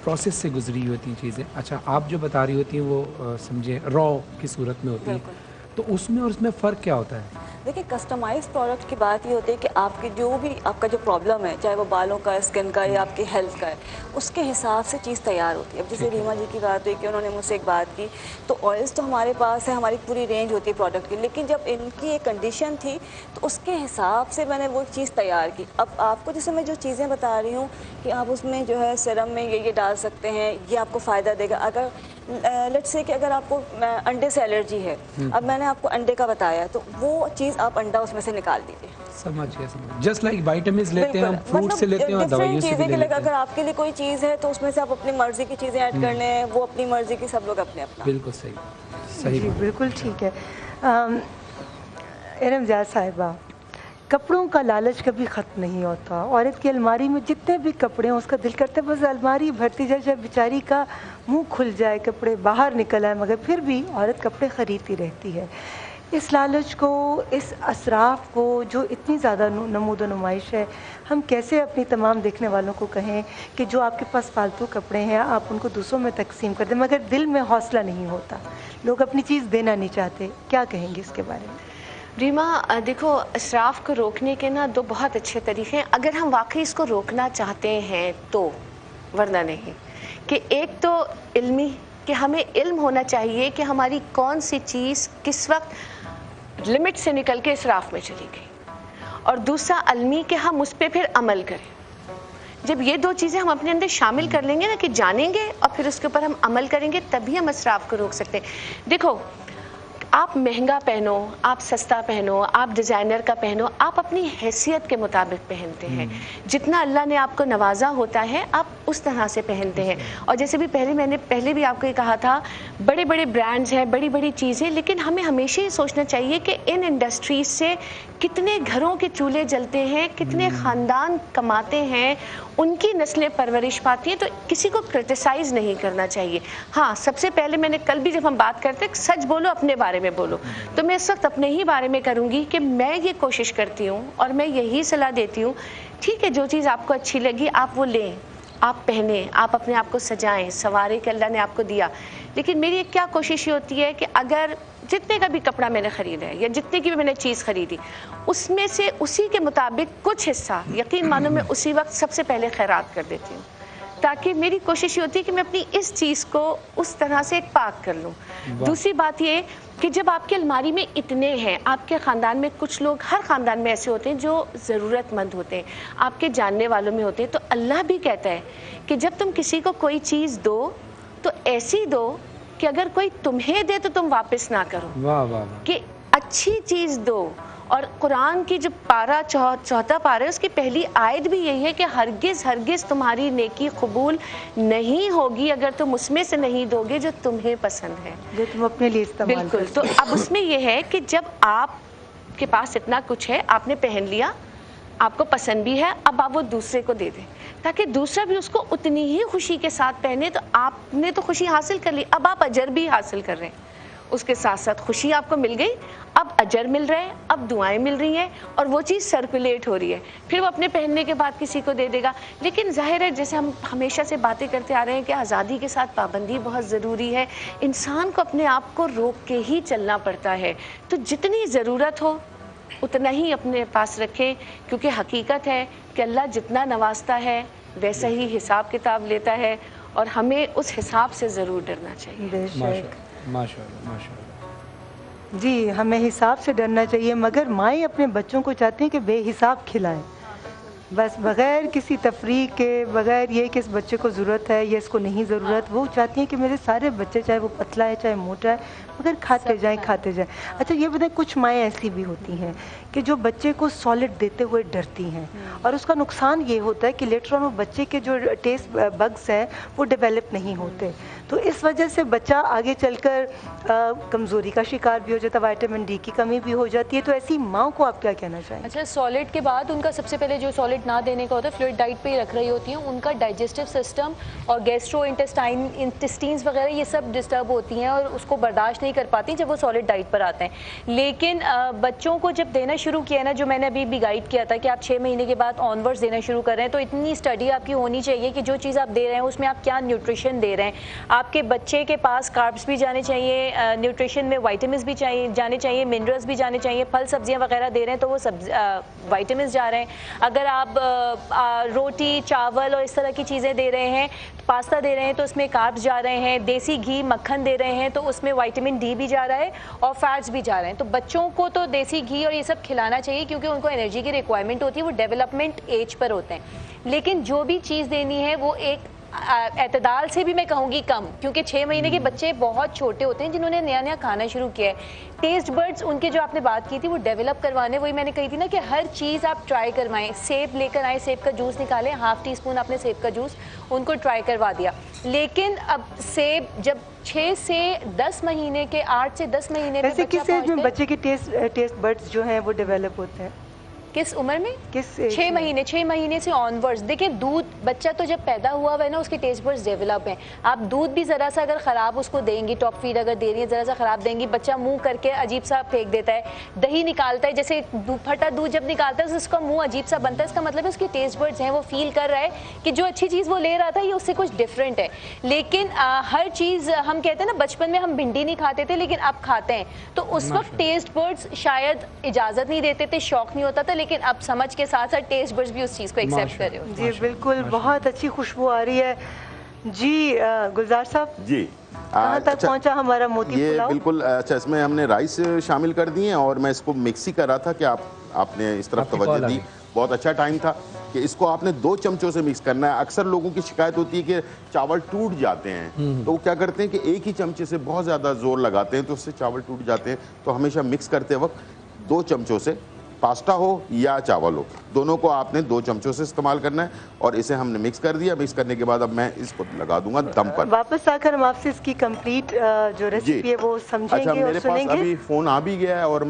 پروسیس سے گزری ہوتی ہیں چیزیں. اچھا آپ جو بتا رہی ہوتی ہیں وہ سمجھے را کی صورت میں ہوتی ہیں، تو اس میں اور اس میں فرق کیا ہوتا ہے؟ دیکھیں کسٹمائز پروڈکٹ کی بات یہ ہوتی ہے کہ آپ کی جو بھی آپ کا جو پرابلم ہے، چاہے وہ بالوں کا، اسکن کا یا آپ کی ہیلتھ کا ہے، اس کے حساب سے چیز تیار ہوتی ہے. اب جیسے ریما جی کی بات ہوئی کہ انہوں نے مجھ سے ایک بات کی، تو آئلس تو ہمارے پاس ہے، ہماری پوری رینج ہوتی ہے پروڈکٹ کی، لیکن جب ان کی ایک کنڈیشن تھی تو اس کے حساب سے میں نے وہ چیز تیار کی. اب آپ کو جیسے میں جو چیزیں بتا رہی ہوں کہ آپ اس میں جو ہے سیرم میں یہ ڈال سکتے ہیں، یہ آپ کو فائدہ دے گا. اگر لیٹس سے کہ اگر آپ کو انڈے سے الرجی ہے، اب میں نے آپ کو انڈے کا بتایا تو وہ چیز آپ انڈا اس میں سے نکال دیجیے. سمجھ گیا. جسٹ لائک وائٹامنز لیتے ہیں ہم، فروٹ سے لیتے ہیں اور دوائیوں سے بھی لے لیتے ہیں. اگر آپ کے لیے کوئی چیز ہے تو اس میں سے آپ اپنی مرضی کی چیزیں ایڈ کرنے ہیں، وہ اپنی مرضی کی، سب لوگ اپنے اپنا. بالکل صحیح جی بالکل ٹھیک ہے. ارم جاز صاحبہ، کپڑوں کا لالچ کبھی ختم نہیں ہوتا. عورت کی الماری میں جتنے بھی کپڑے ہیں اس کا دل کرتا ہے بس الماری بھرتی جائے، جب بیچاری کا منہ کھل جائے، کپڑے باہر نکل آئے، مگر پھر بھی عورت کپڑے خریدتی رہتی ہے. اس لالچ کو، اس اسراف کو جو اتنی زیادہ نمود و نمائش ہے، ہم کیسے اپنی تمام دیکھنے والوں کو کہیں کہ جو آپ کے پاس فالتو کپڑے ہیں آپ ان کو دوسروں میں تقسیم کر دیں، مگر دل میں حوصلہ نہیں ہوتا، لوگ اپنی چیز دینا نہیں چاہتے. کیا کہیں گے اس کے بارے میں؟ ریما دیکھو، اسراف کو روکنے کے دو بہت اچھے طریقے ہیں اگر ہم واقعی اس کو روکنا چاہتے ہیں تو، ورنہ نہیں. کہ ایک تو علمی، کہ ہمیں علم ہونا چاہیے کہ ہماری کون سی چیز کس وقت لمٹ سے نکل کے اسراف میں چلی گئی، اور دوسرا علمی کہ ہم اس پہ پھر عمل کریں. جب یہ دو چیزیں ہم اپنے اندر شامل کر لیں گے نا، کہ جانیں گے اور پھر اس کے اوپر ہم عمل کریں گے، تبھی ہم اسراف کو روک سکتے ہیں. دیکھو، آپ مہنگا پہنو، آپ سستا پہنو، آپ ڈیزائنر کا پہنو، آپ اپنی حیثیت کے مطابق پہنتے ہیں. جتنا اللہ نے آپ کو نوازا ہوتا ہے آپ اس طرح سے پہنتے ہیں. اور جیسے بھی میں نے پہلے بھی آپ کو یہ کہا تھا، بڑے بڑے برانڈز ہیں، بڑی بڑی چیزیں، لیکن ہمیں ہمیشہ یہ سوچنا چاہیے کہ ان انڈسٹریز سے کتنے گھروں کے چولہے جلتے ہیں، کتنے خاندان کماتے ہیں، ان کی نسلیں پرورش پاتی ہیں. تو کسی کو کرٹیسائز نہیں کرنا چاہیے. ہاں، سب سے پہلے میں نے کل بھی جب ہم بات کرتے ہیں سچ بولو، اپنے بارے میں بولو، تو میں اس وقت اپنے ہی بارے میں کروں گی کہ میں یہ کوشش کرتی ہوں اور میں یہی صلاح دیتی ہوں، ٹھیک ہے جو چیز آپ کو اچھی لگی آپ وہ لیں، آپ پہنیں، آپ اپنے آپ کو سجائیں سنواریں کہ اللہ نے آپ کو دیا. لیکن میری ایک کیا کوشش یہ ہوتی ہے کہ اگر جتنے کا بھی کپڑا میں نے خریدا ہے یا جتنے کی بھی میں نے چیز خریدی، اس میں سے اسی کے مطابق کچھ حصہ یقین مانو میں اسی وقت سب سے پہلے خیرات کر دیتی ہوں، تاکہ میری کوشش یہ ہوتی ہے کہ میں اپنی اس چیز کو اس طرح سے ایک پاک کر لوں. دوسری بات یہ کہ جب آپ کی الماری میں اتنے ہیں، آپ کے خاندان میں کچھ لوگ، ہر خاندان میں ایسے ہوتے ہیں جو ضرورت مند ہوتے ہیں، آپ کے جاننے والوں میں ہوتے ہیں، تو اللہ بھی کہتا ہے کہ جب تم کسی کو کوئی چیز دو تو ایسی دو کہ اگر کوئی تمہیں دے تو تم واپس نہ کرو. واہ واہ. کہ اچھی چیز دو. اور قرآن کی جو پارہ چوتھا پارہ ہے اس کی پہلی آیت بھی یہی ہے کہ ہرگز ہرگز تمہاری نیکی قبول نہیں ہوگی اگر تم اس میں سے نہیں دو گے جو تمہیں پسند ہے، جو تم اپنے لیے استعمال. بالکل. تو اب اس میں یہ ہے کہ جب آپ کے پاس اتنا کچھ ہے، آپ نے پہن لیا، آپ کو پسند بھی ہے، اب آپ وہ دوسرے کو دے دیں تاکہ دوسرا بھی اس کو اتنی ہی خوشی کے ساتھ پہنے. تو آپ نے تو خوشی حاصل کر لی، اب آپ اجر بھی حاصل کر رہے ہیں. اس کے ساتھ ساتھ خوشی آپ کو مل گئی، اب اجر مل رہا ہے، اب دعائیں مل رہی ہیں، اور وہ چیز سرکولیٹ ہو رہی ہے. پھر وہ اپنے پہننے کے بعد کسی کو دے دے گا. لیکن ظاہر ہے جیسے ہم ہمیشہ سے باتیں کرتے آ رہے ہیں کہ آزادی کے ساتھ پابندی بہت ضروری ہے. انسان کو اپنے آپ کو روک کے ہی چلنا پڑتا ہے. تو جتنی ضرورت ہو اتنا ہی اپنے پاس رکھیں، کیونکہ حقیقت ہے کہ اللہ جتنا نوازتا ہے ویسا ہی حساب کتاب لیتا ہے، اور ہمیں اس حساب سے ضرور ڈرنا چاہیے. بے شک. ماشاء اللہ ماشاء اللہ. جی ہمیں حساب سے ڈرنا چاہیے، مگر مائیں اپنے بچوں کو چاہتی ہیں کہ بے حساب کھلائیں. بس بغیر کسی تفریح کے، بغیر یہ کہ اس بچے کو ضرورت ہے یا اس کو نہیں ضرورت، وہ چاہتی ہیں کہ میرے سارے بچے چاہے وہ پتلا ہے چاہے موٹا ہے مگر کھاتے جائیں کھاتے جائیں۔ اچھا یہ بتائیں، کچھ مائیں ایسی بھی ہوتی ہیں کہ جو بچے کو سالڈ دیتے ہوئے ڈرتی ہیں، اور اس کا نقصان یہ ہوتا ہے کہ لیٹر آن وہ بچے کے جو ٹیسٹ بگز ہیں وہ ڈیولپ نہیں ہوتے، تو اس وجہ سے بچہ آگے چل کر کمزوری کا شکار بھی ہو جاتا ہے، وائٹامن ڈی کی کمی بھی ہو جاتی ہے۔ تو ایسی ماں کو آپ کیا کہنا چاہیں گے؟ اچھا، سالڈ کے بعد ان کا سب سے پہلے جو سالڈ نہ دینے کا ہوتا ہے، فلوئڈ ڈائٹ پہ ہی رکھ رہی ہوتی ہیں، ان کا ڈائجسٹو سسٹم اور گیسٹرو انٹسٹائنز وغیرہ یہ سب ڈسٹرب ہوتی ہیں اور اس کو برداشت نہیں کر پاتی جب وہ سالڈ ڈائٹ پر آتے ہیں۔ لیکن بچوں کو جب دینا شروع کیا ہے نا، جو میں نے ابھی بھی گائیڈ کیا تھا کہ آپ 6 مہینے کے بعد آنورڈز دینا شروع کر رہے ہیں، تو اتنی اسٹڈی آپ کی ہونی چاہیے کہ جو چیز آپ دے رہے ہیں اس میں آپ کیا نیوٹریشن دے رہے ہیں۔ آپ کے بچے کے پاس کاربس بھی جانے چاہیے، نیوٹریشن میں وائٹامنس بھی جانے چاہیے، منرلس بھی جانے چاہیے، پھل سبزیاں وغیرہ دے رہے ہیں تو وہ وائٹامنس جا رہے ہیں۔ اگر آپ روٹی چاول اور اس طرح کی چیزیں دے رہے ہیں، پاستا دے رہے ہیں تو اس میں کاربس جا رہے ہیں، دیسی گھی مکھن دے رہے ہیں تو اس میں وائٹامن ڈی بھی جا رہا ہے اور فیٹس بھی جا رہے ہیں۔ تو بچوں کو تو دیسی گھی اور یہ سب کھلانا چاہیے کیونکہ ان کو انرجی کی ریکوائرمنٹ ہوتی ہے، وہ ڈیولپمنٹ ایج پر ہوتے ہیں، لیکن جو بھی چیز دینی ہے وہ ایک اعتدال سے بھی میں کہوں گی کم، کیونکہ 6 مہینے کے بچے بہت چھوٹے ہوتے ہیں جنہوں نے نیا نیا کھانا شروع کیا ہے۔ ٹیسٹ برڈز ان کے جو آپ نے بات کی تھی وہ ڈیولپ کروانے، وہی میں نے کہی تھی نا کہ ہر چیز آپ ٹرائی کروائیں۔ سیب لے کر آئیں، سیب کا جوس نکالیں، ½ ٹی اسپون آپ نے سیب کا جوس ان کو ٹرائی کروا دیا۔ لیکن اب سیب جب 6 سے 10 مہینے کے 8 سے 10 مہینے میں ویسے کس ایج میں بچے کے ٹیسٹ برڈز جو ہیں وہ ڈیولپ ہوتے ہیں؟ کس عمر میں؟ کس 6 مہینے سے آنورڈز۔ دیکھیں دودھ بچہ تو جب پیدا ہوا ہوا ہے نا اس کے ٹیسٹ برڈز ڈیولپ ہیں۔ آپ دودھ بھی ذرا سا اگر خراب اس کو دیں گی، ٹاپ فیڈ اگر دے رہی ہیں ذرا سا خراب دیں گی، بچہ منہ کر کے عجیب سا پھینک دیتا ہے۔ دہی نکالتا ہے، جیسے پھٹا دودھ جب نکالتا ہے اس کا منہ عجیب سا بنتا ہے، اس کا مطلب ہے اس کے ٹیسٹ برڈز ہیں، وہ فیل کر رہا ہے کہ جو اچھی چیز وہ لے رہا تھا یہ اس سے کچھ ڈفرینٹ ہے۔ لیکن ہر چیز ہم کہتے ہیں نا بچپن میں ہم بھنڈی نہیں کھاتے تھے لیکن اب کھاتے ہیں، تو اس وقت ٹیسٹ برڈز شاید اجازت نہیں دیتے تھے، شوق نہیں ہوتا تھا، لیکن اب سمجھ کے ساتھ ساتھ ٹیسٹ برڈز بھی اس چیز کو ایکسیپٹ کر رہے ہو۔ جی بالکل، بہت اچھی خوشبو آ رہی ہے۔ جی گلزار صاحب، جی کہاں تک پہنچا ہمارا موتی پلاؤ؟ یہ بالکل اچھا، اس میں ہم نے رائس شامل کر دیے اور میں اس کو مکس ہی کر رہا تھا کہ آپ نے اس طرف توجہ دی، بہت اچھا ٹائم تھا کہ اس کو آپ نے 2 چمچوں سے مکس کرنا ہے۔ اکثر لوگوں کی شکایت ہوتی ہے کہ چاول ٹوٹ جاتے ہیں، تو وہ کیا کرتے ہیں کہ ایک ہی چمچے سے بہت زیادہ زور لگاتے ہیں تو اس سے چاول ٹوٹ جاتے ہیں۔ تو ہمیشہ مکس کرتے وقت 2 چمچوں سے، پاستا ہو یا چاول ہو دونوں کو آپ نے 2 چمچوں سے استعمال کرنا ہے، اور اسے ہم نے مکس کر دیا۔ مکس کرنے کے بعد اب میں اس کو لگا دوں گا دم پر۔ واپس آ کر ہم آپ سے اس کی کمپلیٹ جو ریسیپی ہے وہ سمجھیں گے اور میرے سنیں پاس گے۔ ابھی فون آ بھی گیا ہے اور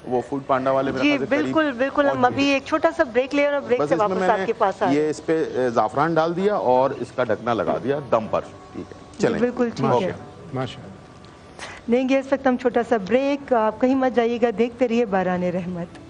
وہ فوڈ پانڈا والے جی بالکل بالکل، ہم ابھی ایک چھوٹا سا بریک لے اور بریک سے واپس آپ کے پاس آ یہ اس پہ زعفران ڈال دیا اور اس کا ڈھکنا لگا دیا دم پر۔ ٹھیک ہے، چلیں بالکل ٹھیک ہے، ماشاءاللہ۔ لیں گے اس وقت ہم چھوٹا سا بریک، آپ کہیں مت جائیے گا، دیکھتے رہیے باران رحمت۔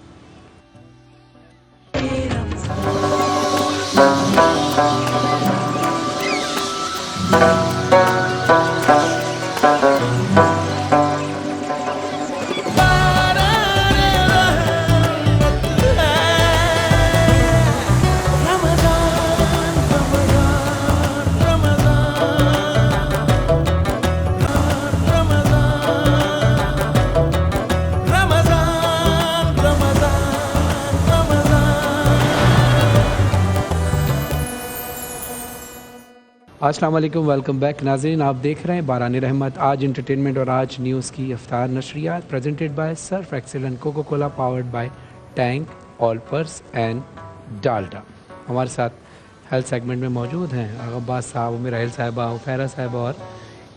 السلام علیکم، ویلکم بیک ناظرین، آپ دیکھ رہے ہیں باران رحمت، آج انٹرٹینمنٹ اور آج نیوز کی افطار نشریات presented by Surf Excel and Coca Cola, powered by Tang Olpers and Dalda. ہمارے ساتھ ہیلتھ سیگمنٹ میں موجود ہیں عباس صاحب، امیر راحیل صاحبہ، فیرا صاحبہ اور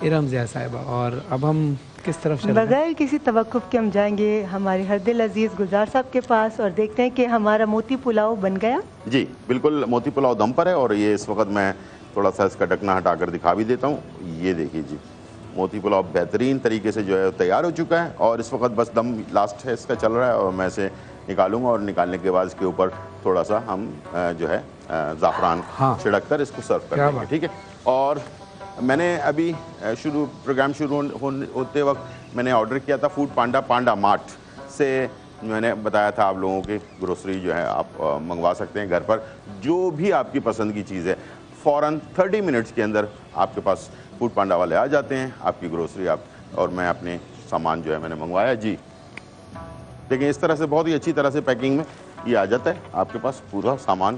ارم ضیاء صاحبہ۔ اور اب ہم کس طرف چل رہے ہیں؟ بغیر کسی توقف کے ہم جائیں گے ہمارے ہر دل عزیز گلزار صاحب کے پاس اور دیکھتے ہیں کہ ہمارا موتی پلاؤ بن گیا۔ جی بالکل، موتی پلاؤ دم پر ہے اور یہ اس وقت میں تھوڑا سا اس کا ڈھکنا ہٹا کر دکھا بھی دیتا ہوں۔ یہ دیکھیے جی، موتی پلاؤ بہترین طریقے سے جو ہے تیار ہو چکا ہے اور اس وقت بس دم لاسٹ ہے اس کا چل رہا ہے، اور میں اسے نکالوں گا اور نکالنے کے بعد اس کے اوپر تھوڑا سا ہم جو ہے زعفران چھڑک کر اس کو سرو کر دیں گے۔ ٹھیک ہے، اور میں نے ابھی پروگرام شروع ہوتے وقت میں نے آرڈر کیا تھا فوڈ پانڈا مارٹ سے، میں نے بتایا تھا آپ لوگوں کی گروسری جو ہے آپ منگوا سکتے ہیں گھر پر، جو بھی آپ کی پسند کی چیز ہے فوراً 30 منٹس کے اندر آپ کے پاس فوڈ پانڈا والے آ جاتے ہیں، آپ کی گروسری اور میں اپنے سامان جو ہے میں نے منگوایا۔ جی دیکھیں، اس طرح سے بہت ہی اچھی طرح سے پیکنگ میں یہ آ جاتا ہے آپ کے پاس پورا سامان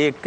1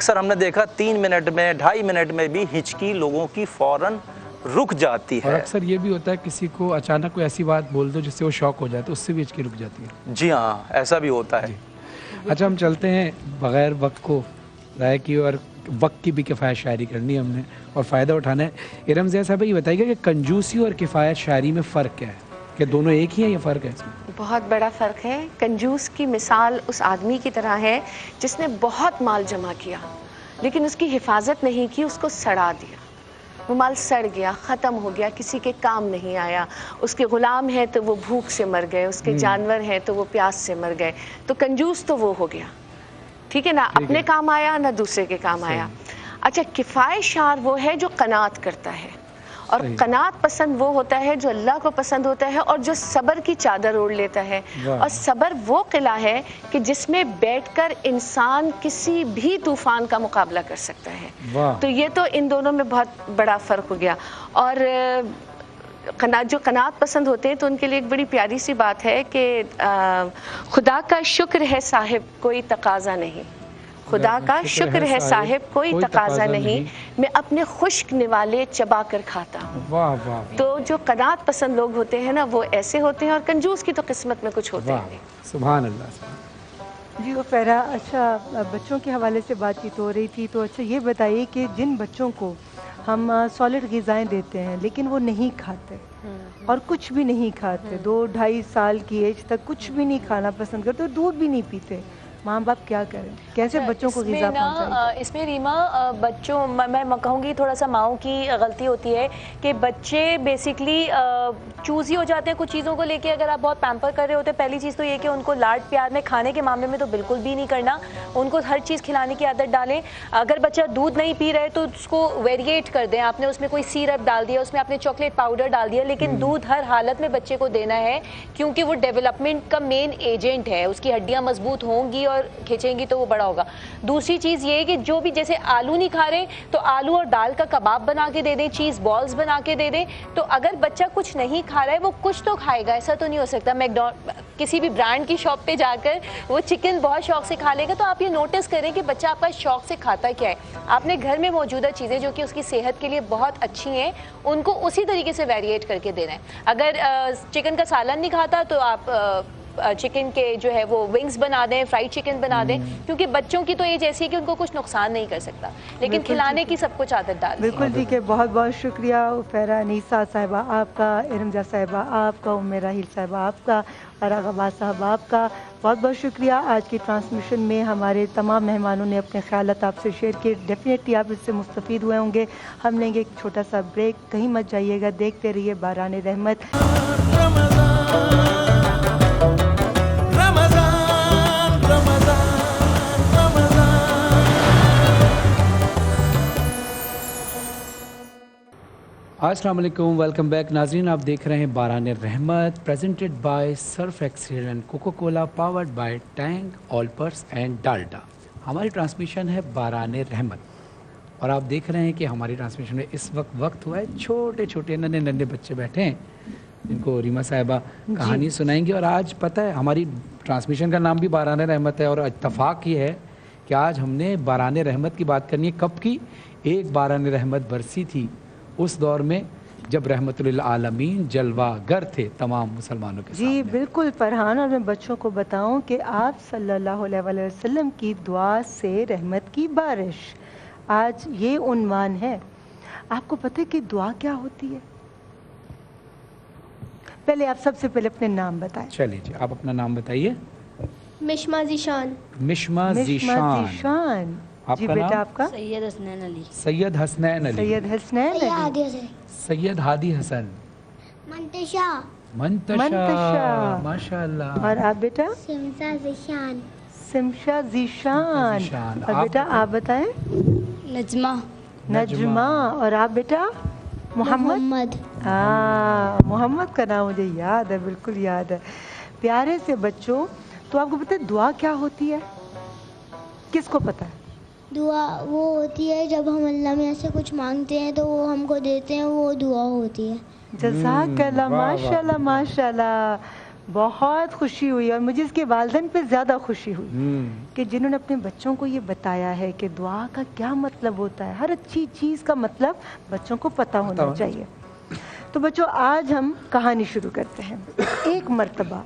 اکثر ہم نے دیکھا 3 منٹ میں 2.5 منٹ میں بھی ہچکی لوگوں کی فوراً رک جاتی اور ہے. اکثر یہ بھی ہوتا ہے کسی کو اچانک کوئی ایسی بات بول دو جس سے وہ شوق ہو جاتا ہے، اس سے بھی ہچکی رک جاتی ہے. جی ہاں، ایسا بھی ہوتا ہے. اچھا ہم چلتے ہیں بغیر وقت کو ضائع کی، اور وقت کی بھی کفایت شاعری کرنی ہے ہم نے اور فائدہ اٹھانا ہے. ارم ضیاء صاحب یہ بتائیے کہ کنجوسی اور کفایت شاعری میں فرق کیا ہے؟ کہ دونوں ایک ہی ہیں یا فرق ہے اس میں؟ بہت بڑا فرق ہے. کنجوس کی مثال اس آدمی کی طرح ہے جس نے بہت مال جمع کیا لیکن اس کی حفاظت نہیں کی، اس کو سڑا دیا. وہ مال سڑ گیا، ختم ہو گیا، کسی کے کام نہیں آیا. اس کے غلام ہیں تو وہ بھوک سے مر گئے، اس کے جانور ہیں تو وہ پیاس سے مر گئے. تو کنجوس تو وہ ہو گیا، ٹھیک ہے، نہ اپنے کام آیا نہ دوسرے کے کام آیا. اچھا، کفایت شعر وہ ہے جو قناعت کرتا ہے، اور قناعت پسند وہ ہوتا ہے جو اللہ کو پسند ہوتا ہے اور جو صبر کی چادر اوڑھ لیتا ہے. اور صبر وہ قلعہ ہے کہ جس میں بیٹھ کر انسان کسی بھی طوفان کا مقابلہ کر سکتا ہے. تو یہ تو ان دونوں میں بہت بڑا فرق ہو گیا. اور جو قناعت پسند ہوتے ہیں تو ان کے لیے ایک بڑی پیاری سی بات ہے کہ خدا کا شکر ہے صاحب کوئی تقاضا نہیں، خدا کا شکر ہے صاحب کوئی تقاضا نہیں، میں اپنے خشک نوالے چبا کر کھاتا ہوں. واہ واہ. تو جو قناعت پسند لوگ ہوتے ہیں نا وہ ایسے ہوتے ہیں، اور کنجوس کی تو قسمت میں کچھ ہوتے ہیں. سبحان اللہ. جی عفیرہ، اچھا بچوں کے حوالے سے بات چیت ہو رہی تھی، تو اچھا یہ بتائیے کہ جن بچوں کو ہم سالڈ غذائیں دیتے ہیں لیکن وہ نہیں کھاتے اور کچھ بھی نہیں کھاتے، 2-2.5 سال کی ایج تک کچھ بھی نہیں کھانا پسند کرتے اور دودھ بھی نہیں پیتے، ماں باپ کیا کریں؟ کیسے بچوں کو غذا پہنچائیں؟ اس میں ریما بچوں میں کہوں گی تھوڑا سا ماؤں کی غلطی ہوتی ہے کہ بچے بیسکلی چوزی ہو جاتے ہیں کچھ چیزوں کو لے کے. اگر آپ بہت پیمپر کر رہے ہوتے ہیں، پہلی چیز تو یہ کہ ان کو لاڈ پیار میں کھانے کے معاملے میں تو بالکل بھی نہیں کرنا، ان کو ہر چیز کھلانے کی عادت ڈالیں. اگر بچہ دودھ نہیں پی رہے تو اس کو ویریٹ کر دیں. آپ نے اس میں کوئی سیرپ ڈال دیا، اس میں آپ نے چاکلیٹ پاؤڈر ڈال دیا، لیکن دودھ ہر حالت میں بچے کو دینا ہے کیونکہ وہ ڈیولپمنٹ کا مین ایجنٹ ہے. اس کی ہڈیاں مضبوط ہوں گی اور کھینچیں گی تو وہ بڑا ہوگا. دوسری چیز یہ ہے کہ جو بھی جیسے آلو نہیں کھا رہے تو آلو اور دال کا کباب بنا کے دے دیں، چیز بالز بنا کے دے دیں. تو اگر بچہ کچھ نہیں کھا رہا ہے وہ کچھ تو کھائے گا. ایسا تو نہیں ہو سکتا کسی بھی برانڈ کی شاپ پہ جا کر وہ چکن بہت شوق سے کھا لے گا. تو آپ یہ نوٹس کریں کہ بچہ آپ کا شوق سے کھاتا کیا ہے. آپ نے گھر میں موجودہ چیزیں جو کہ اس کی صحت کے لیے بہت اچھی ہیں ان کو اسی طریقے سے ویریٹ کر کے دینا ہے. اگر چکن کا سالن نہیں کھاتا تو آپ چکن کے جو ہے وہ ونگز بنا دیں، فرائیڈ چکن بنا دیں، کیونکہ بچوں کی تو ایج ایسی ہے کہ ان کو کچھ نقصان نہیں کر سکتا، لیکن کھلانے کی سب کچھ عادت ڈال. بالکل ٹھیک ہے. بہت بہت شکریہ عفیرہ انیسہ صاحبہ آپ کا، ارم ضیاء صاحبہ آپ کا، ام راحیل صاحبہ آپ کا، اور عباس صاحب آپ کا. بہت بہت شکریہ. آج کی ٹرانسمیشن میں ہمارے تمام مہمانوں نے اپنے خیالات آپ سے شیئر کیے. ڈیفینیٹلی آپ اس سے مستفید ہوئے ہوں گے. ہم لیں گے ایک چھوٹا سا بریک، کہیں مت جائیے گا، دیکھتے رہیے باران رحمت. السلام علیکم، ویلکم بیک ناظرین. آپ دیکھ رہے ہیں باران رحمت presented by Surf Excel and Coca Cola, powered by Tang, Olpers and Dalda. ہماری ٹرانسمیشن ہے باران رحمت اور آپ دیکھ رہے ہیں کہ ہماری ٹرانسمیشن میں اس وقت ہوا ہے چھوٹے چھوٹے ننھے بچے بیٹھے ہیں جن کو ریما صاحبہ کہانی سنائیں گے. اور آج پتہ ہے ہماری ٹرانسمیشن کا نام بھی باران رحمت ہے اور اتفاق یہ ہے کہ آج ہم نے باران رحمت کی بات کرنی ہے. کب کی؟ ایک باران رحمت برسی تھی اس دور میں جب رحمت للعالمین جلوہ گر تھے تمام مسلمانوں کے سامنے. جی بالکل فرحان. اور میں بچوں کو بتاؤں کہ آپ صلی اللہ علیہ وسلم کی دعا سے رحمت کی بارش، آج یہ عنوان ہے. آپ کو پتہ ہے کہ دعا کیا ہوتی ہے؟ پہلے آپ سب سے پہلے اپنے نام بتائیں. چلیے جی، آپ اپنا نام بتائیے. مشما ذیشان. مشما ذیشان. جی بیٹا آپ کا؟ سید حسنین علی. سید حسنین علی. سید حسنین علی. سید ہادی حسن. منتشا. ماشاء اللہ. اور آپ بیٹا؟ سمشا ذیشان. سمشا ذیشان. اور بیٹا آپ بتائیں؟ نجمہ. نجمہ. اور آپ بیٹا؟ محمد. محمد کا نام مجھے یاد ہے، بالکل یاد ہے. پیارے سے بچوں، تو آپ کو پتہ ہے دعا کیا ہوتی ہے؟ کس کو پتہ ہے؟ دعا وہ ہوتی ہے جب ہم اللہ میں سے کچھ مانگتے ہیں تو وہ ہم کو دیتے ہیں، وہ دعا ہوتی ہے. جزاک اللہ. ماشاء اللہ ماشاء اللہ. بہت خوشی ہوئی اور مجھے اس کے والدین پہ زیادہ خوشی ہوئی کہ جنہوں نے اپنے بچوں کو یہ بتایا ہے کہ دعا کا کیا مطلب ہوتا ہے. ہر اچھی چیز کا مطلب بچوں کو پتہ ہونا چاہیے. تو بچوں آج ہم کہانی شروع کرتے ہیں. ایک مرتبہ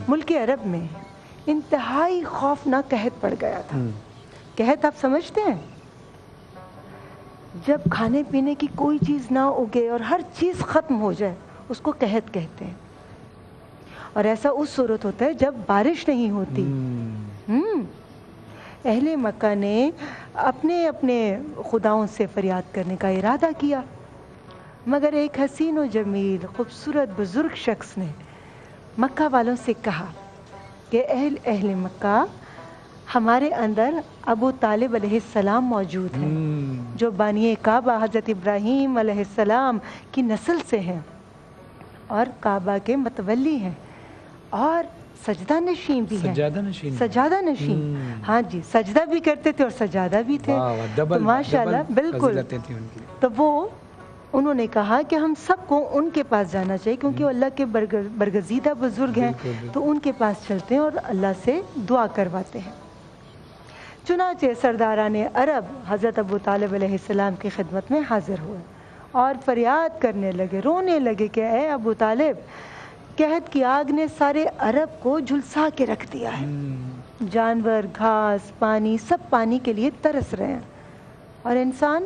ملک عرب میں انتہائی خوفناک قحط پڑ گیا تھا. قحط آپ سمجھتے ہیں؟ جب کھانے پینے کی کوئی چیز نہ اگے اور ہر چیز ختم ہو جائے اس کو قحط کہتے ہیں. اور ایسا اس صورت ہوتا ہے جب بارش نہیں ہوتی. اہل مکہ نے اپنے اپنے خداؤں سے فریاد کرنے کا ارادہ کیا مگر ایک حسین و جمیل خوبصورت بزرگ شخص نے مکہ والوں سے کہا کہ اہل مکہ ہمارے اندر ابو طالب علیہ السلام موجود ہیں جو بانی کعبہ حضرت ابراہیم علیہ السلام کی نسل سے ہیں اور کعبہ کے متولی ہیں اور سجدہ نشین بھی ہیں. سجادہ نشین ہاں جی سجدہ بھی کرتے تھے اور سجادہ بھی تھے. تو ماشاءاللہ بالکل. تو وہ انہوں نے کہا کہ ہم سب کو ان کے پاس جانا چاہیے کیونکہ وہ اللہ کے برگزیدہ بزرگ ہیں تو ان کے پاس چلتے ہیں اور اللہ سے دعا کرواتے ہیں. چنانچہ سرداران عرب حضرت ابو طالب علیہ السلام کی خدمت میں حاضر ہوئے اور فریاد کرنے لگے, رونے لگے کہ اے ابو طالب قحط کی آگ نے سارے عرب کو جھلسا کے رکھ دیا ہے. جانور گھاس پانی سب پانی کے لیے ترس رہے ہیں اور انسان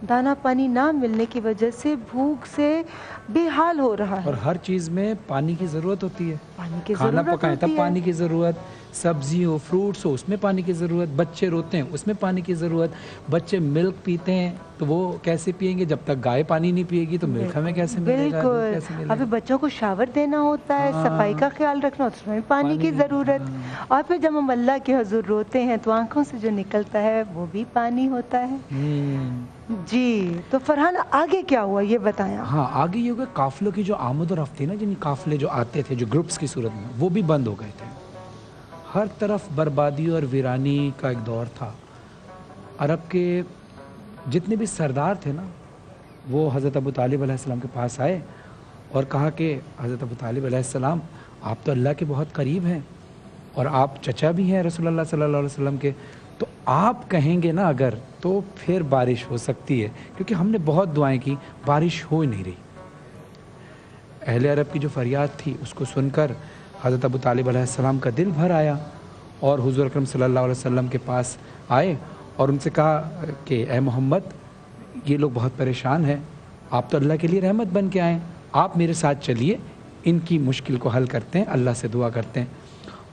دانا پانی نہ ملنے کی وجہ سے بھوک سے بے حال ہو رہا ہے. اور ہر چیز میں پانی کی ضرورت ہوتی ہے. پانی کی کھانا ضرورت پکائیں ہوتی تب ہے. پانی کی ضرورت, سبزی ہو فروٹس ہو اس میں پانی کی ضرورت, بچے روتے ہیں اس میں پانی کی ضرورت, بچے ملک پیتے ہیں تو وہ کیسے پیئیں گے جب تک گائے پانی نہیں پیے گی تو ملک ہمیں کیسے ملے گا. بالکل. ابھی بچوں کو شاور دینا ہوتا ہے, صفائی کا خیال رکھنا ہوتا ہے, اس میں پانی کی ضرورت. اور پھر جب ہم اللہ کے حضور روتے ہیں تو آنکھوں سے جو نکلتا ہے وہ بھی پانی ہوتا ہے. جی تو فرحان آگے کیا ہوا یہ بتائیں. ہاں آگے یہ ہوگا قافلوں کی جو آمد و رفت تھی نا, جن قافلے جو آتے تھے جو گروپس کی صورت میں وہ بھی بند ہو گئے تھے. ہر طرف بربادی اور ویرانی کا ایک دور تھا. عرب کے جتنے بھی سردار تھے نا وہ حضرت ابو طالب علیہ السلام کے پاس آئے اور کہا کہ حضرت ابو طالب علیہ السلام آپ تو اللہ کے بہت قریب ہیں اور آپ چچا بھی ہیں رسول اللہ صلی اللہ علیہ وسلم کے, تو آپ کہیں گے نا اگر تو پھر بارش ہو سکتی ہے کیونکہ ہم نے بہت دعائیں کی بارش ہو ہی نہیں رہی. اہل عرب کی جو فریاد تھی اس کو سن کر حضرت ابو طالب علیہ السلام کا دل بھر آیا اور حضور اکرم صلی اللہ علیہ وسلم کے پاس آئے اور ان سے کہا کہ اے محمد یہ لوگ بہت پریشان ہیں, آپ تو اللہ کے لیے رحمت بن کے آئیں, آپ میرے ساتھ چلیے ان کی مشکل کو حل کرتے ہیں, اللہ سے دعا کرتے ہیں.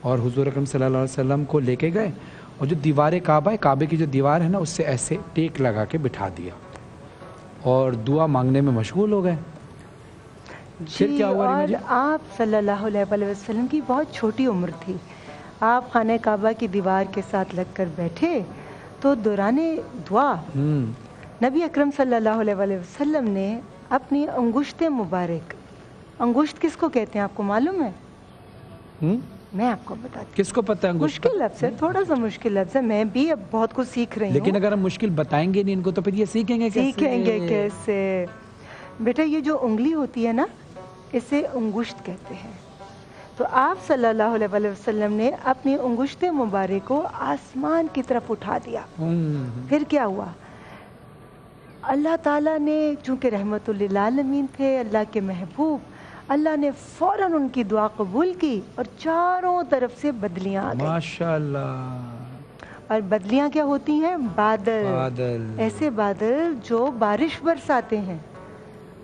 اور حضور اکرم صلی اللہ علیہ وسلم کو لے کے گئے اور جو دیوار کعبہ ہے, کعبے کی جو دیوار ہے نا اس سے ایسے ٹیک لگا کے بٹھا دیا اور دعا مانگنے میں مشغول ہو گئے. پھر کیا ہوا؟ اور آپ صلی اللہ علیہ وسلم کی بہت چھوٹی عمر تھی. آپ خانہ کعبہ کی دیوار کے ساتھ لگ کر بیٹھے تو دوران دعا نبی اکرم صلی اللہ علیہ وسلم نے اپنی انگشت مبارک, انگشت کس کو کہتے ہیں آپ کو معلوم ہے؟ میں آپ کو بتاتی ہوں. کس کو پتہ ہے؟ مشکل لفظ ہے, تھوڑا سا مشکل لفظ ہے, میں بھی اب بہت کچھ سیکھ رہی ہوں. لیکن اگر ہم مشکل بتائیں گے نہیں ان کو تو پھر یہ سیکھیں گے کیسے؟ سیکھیں گے کیسے بیٹا؟ یہ جو انگلی ہوتی ہے نا اسے انگشت کہتے ہیں. تو آپ صلی اللہ علیہ وسلم نے اپنی انگشت مبارک کو آسمان کی طرف اٹھا دیا. پھر کیا ہوا؟ اللہ تعالیٰ نے چونکہ رحمت للعالمین تھے, اللہ کے محبوب, اللہ نے فوراً ان کی دعا قبول کی اور چاروں طرف سے بدلیاں آ گئیں. ماشاءاللہ. اور بدلیاں کیا ہوتی ہیں؟ بادل. ایسے بادل جو بارش برساتے ہیں.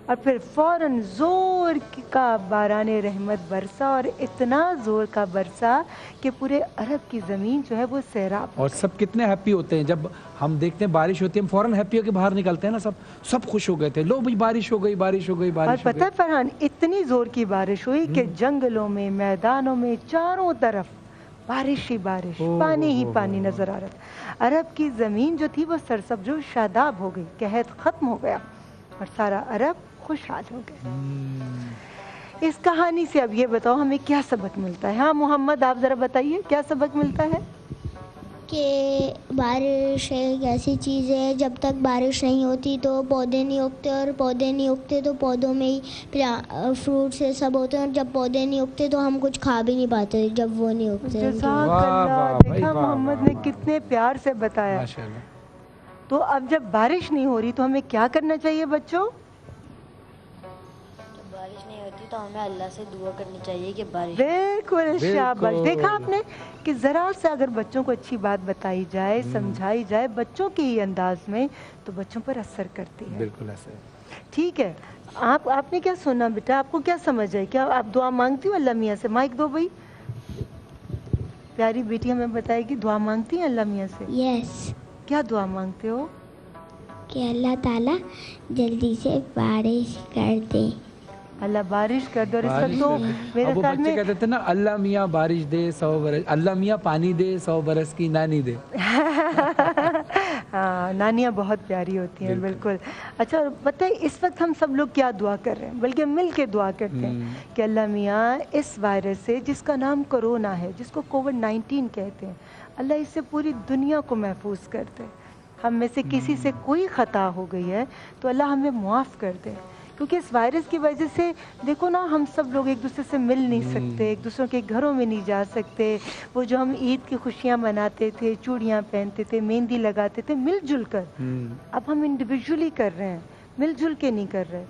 اور پھر فوراً زور کا باران رحمت برسا اور اتنا زور کا برسا کہ پورے عرب کی زمین جو ہے وہ سیراب. اور سب کتنے ہیپی ہوتے ہیں جب ہم دیکھتے ہیں بارش ہوتی ہے, ہم فوراً ہیپی ہو کے باہر نکلتے ہیں نا, سب خوش ہو گئے تھے, لو بھائی بارش ہو گئی, بارش ہو گئی, بارش ہو گئی. اور پتہ ہے فرحان اتنی زور کی بارش ہوئی کہ جنگلوں میں, میدانوں میں چاروں طرف بارش ہی بارش, پانی ہی پانی نظر آ رہا تھا. عرب کی زمین جو تھی وہ سرسبز و شاداب ہو گئی, قحط ختم ہو گیا اور سارا عرب خوشحال ہو گئے. اس کہانی سے اب یہ بتاؤ ہمیں کیا سبق ملتا ہے؟ ہاں محمد آپ ذرا بتائیے کیا سبق ملتا ہے؟ کہ بارش ایک ایسی چیز ہے جب تک بارش نہیں ہوتی تو پودے نہیں اگتے، اور پودے نہیں اگتے تو پودوں میں ہی فروٹس یہ سب ہوتے ہیں، اور جب پودے نہیں اگتے تو ہم کچھ کھا بھی نہیں پاتے جب وہ نہیں اگتے۔ جزاک واہ اللہ، واہ بھائی، دیکھا واہ محمد واہ نے کتنے پیار سے بتایا۔ ماشاءاللہ۔ تو اب جب بارش نہیں ہو رہی تو ہمیں کیا کرنا چاہیے بچوں؟ بارش نہیں ہوتی تو ہمیں اللہ سے دعا کرنی چاہیے کہ بارش۔ بالکل شاباش، دیکھا آپ نے کہ ذرا سے اگر بچوں کو اچھی بات بتائی جائے، سمجھائی جائے بچوں کے ہی انداز میں، تو بچوں پر اثر کرتی ہے۔ بالکل ایسا ہے۔ ٹھیک ہے، آپ نے کیا سنا بیٹا؟ آپ کو کیا سمجھ آئی؟ کیا آپ دعا مانگتی ہو اللہ میاں سے؟ مائک دو بھائی، پیاری بیٹی ہمیں بتائے گی دعا مانگتی ہیں اللہ میاں سے؟ یس، کیا دعا مانگتے ہو؟ کہ اللہ تعالیٰ جلدی سے بارش کر دے۔ اللہ بارش کر دے، اور اس بارش وقت تو کر دے۔ میرے اب وہ خیال بچے میں کہتے تھے نا اللہ میاں بارش دے 100 برس، اللہ میاں پانی دے 100 برس کی نانی دے۔ ہاں، نانیاں بہت پیاری ہوتی ہیں، بالکل۔ اچھا پتہ ہے اس وقت ہم سب لوگ کیا دعا کر رہے ہیں؟ بلکہ مل کے دعا کرتے ہیں کہ اللہ میاں اس وائرس سے جس کا نام کرونا ہے، جس کو کووڈ-19 کہتے ہیں، اللہ اس سے پوری دنیا کو محفوظ کر دے۔ ہم میں سے کسی سے کوئی خطا ہو گئی ہے تو اللہ ہمیں معاف کر دے، کیونکہ اس وائرس کی وجہ سے دیکھو نا، ہم سب لوگ ایک دوسرے سے مل نہیں سکتے، ایک دوسروں کے گھروں میں نہیں جا سکتے۔ وہ جو ہم عید کی خوشیاں مناتے تھے، چوڑیاں پہنتے تھے، مہندی لگاتے تھے مل جل کر، اب ہم انڈیویجولی کر رہے ہیں، مل جل کے نہیں کر رہے۔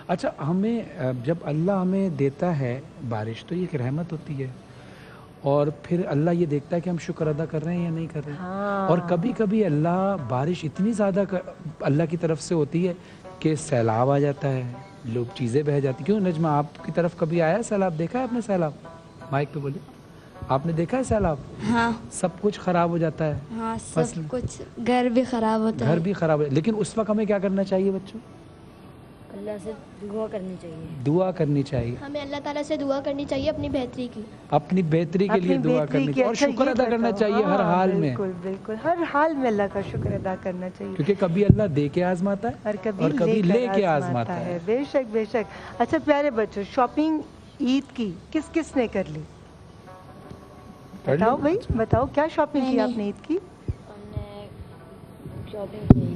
اچھا، ہمیں جب اللہ ہمیں دیتا ہے بارش تو یہ ایک رحمت ہوتی ہے، اور پھر اللہ یہ دیکھتا ہے کہ ہم شکر ادا کر رہے ہیں یا نہیں کر رہے ہیں۔ اور کبھی کبھی اللہ بارش اتنی زیادہ اللہ کی طرف سے ہوتی ہے کہ سیلاب آ جاتا ہے، لوگ چیزیں بہہ جاتی۔ کیوں نجمہ، آپ کی طرف کبھی آیا ہے سیلاب؟ دیکھا ہے آپ نے سیلاب؟ مائک پہ بولیے، آپ نے دیکھا ہے سیلاب؟ ہاں، سب کچھ خراب ہو جاتا ہے، ہاں سب کچھ، گھر بھی خراب ہوتا ہے، گھر بھی خراب ہے، لیکن اس وقت ہمیں کیا کرنا چاہیے بچوں؟ اللہ سے دعا کرنی چاہیے، دعا کرنی چاہیے، ہمیں اللہ تعالیٰ سے دعا کرنی چاہیے اپنی بہتری کی، اپنی بہتری کے لیے دعا کرنی چاہیے، اور شکر ادا کرنا چاہیے ہر حال میں۔ بالکل بالکل، ہر حال میں اللہ کا شکر ادا کرنا چاہیے، کیونکہ کبھی اللہ دے کے آزماتا ہے اور کبھی لے کے آزماتا ہے۔ بے شک بے شک۔ اچھا پیارے بچوں، شاپنگ عید کی کس کس نے کر لی؟ بتاؤ بھائی، بتاؤ کیا شاپنگ کی آپ نے عید کی؟ ہم نے شاپنگ کی،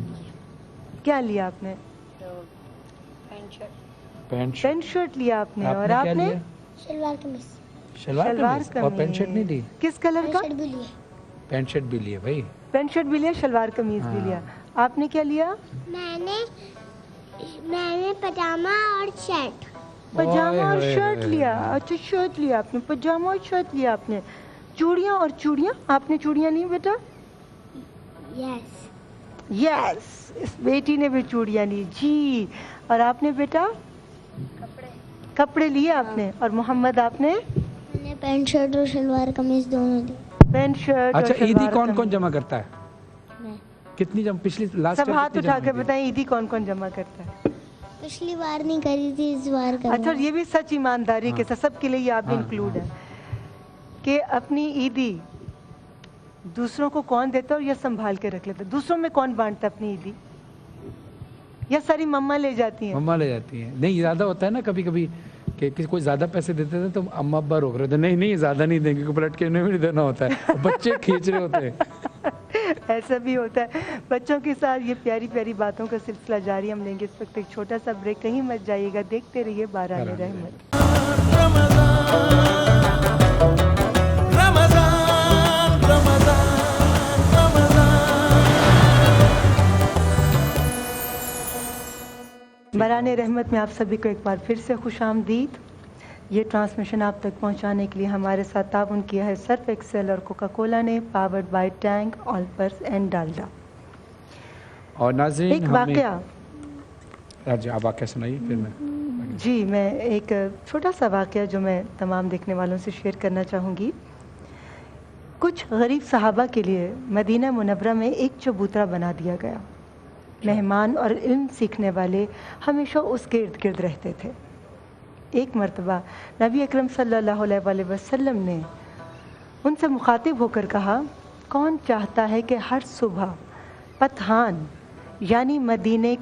کیا لیا آپ نے؟ پینٹ شرٹ لیا آپ نے، اور آپ نے؟ شلوار قمیص۔ شلوار قمیض اور پینٹ شرٹ نہیں لی؟ کس کلر کا؟ شرٹ بھی لیے، پینٹ شرٹ بھی لیے بھائی، پینٹ شرٹ بھی لیا، شلوار قمیض بھی لیا۔ آپ نے کیا لیا؟ میں نے پاجامہ اور شرٹ۔ پاجامہ اور شرٹ لیا، اچھا شرٹ لیا آپ نے، پاجامہ اور شرٹ لیا آپ نے۔ چوڑیاں اور چوڑیاں؟ آپ نے چوڑیاں نہیں بیٹا؟ یس، یس، اس بیٹی نے بھی چوڑیاں لی جی۔ اور آپ نے بیٹا؟ کپڑے لیے آپ نے۔ اور محمد آپ نے؟ میں نے پینٹ شرٹ اور شلوار قمیص دونوں لی۔ Pant shirt. اچھا عیدی کون کون جمع کرتا ہے؟ میں۔ کتنی پچھلی لاسٹ سب ہاتھ اٹھا کے بتائیں عیدی کون کون جمع کرتا ہے؟ پچھلی بار نہیں کری تھی، اس بار کروں۔ اچھا، یہ بھی سچ ایمانداری کے ساتھ سب کے لیے یہ آپ بھی انکلوڈ ہے کہ اپنی عیدی دوسروں کو کون دیتا ہے اور یہ سنبھال کے رکھ لیتا ہے؟ دوسروں میں کون بانٹتا ہے اپنی عیدی؟ یا ساری مما لے جاتی ہیں؟ مما لے جاتی ہیں۔ نہیں، زیادہ ہوتا ہے نا کبھی کبھی کہ کوئی زیادہ پیسے دیتے تھے تو اما ابا روک رہے تھے، نہیں زیادہ نہیں دیں گے، پلٹ کے انہیں بھی نہیں دینا ہوتا ہے، بچے کھینچ رہے ہوتے ہیں۔ ایسا بھی ہوتا ہے۔ بچوں کے ساتھ یہ پیاری پیاری باتوں کا سلسلہ جاری ہم لیں گے۔ اس وقت ایک چھوٹا سا بریک، کہیں مت جائیے گا، دیکھتے رہیے باران رحمت۔ باران رحمت میں آپ سبھی کو ایک بار پھر سے خوش آمدید۔ یہ ٹرانسمیشن آپ تک پہنچانے کے لیے ہمارے ساتھ تعاون کیا ہے سرف ایکسل اور کوکا کولا نے، powered by Tang, Olpers and Dalda. اور ناظرین ایک واقعہ، آپ واقعہ سنائیے پھر میں۔ جی میں ایک چھوٹا سا واقعہ جو میں تمام دیکھنے والوں سے شیئر کرنا چاہوں گی۔ کچھ غریب صحابہ کے لیے مدینہ منورہ میں ایک چبوترا بنا دیا گیا۔ مہمان اور علم سیکھنے والے ہمیشہ اس کے ارد گرد رہتے تھے۔ ایک مرتبہ نبی اکرم صلی اللہ علیہ وآلہ وسلم نے ان سے مخاطب ہو کر کہا، کون چاہتا ہے کہ ہر صبح پتھان یعنی مدینے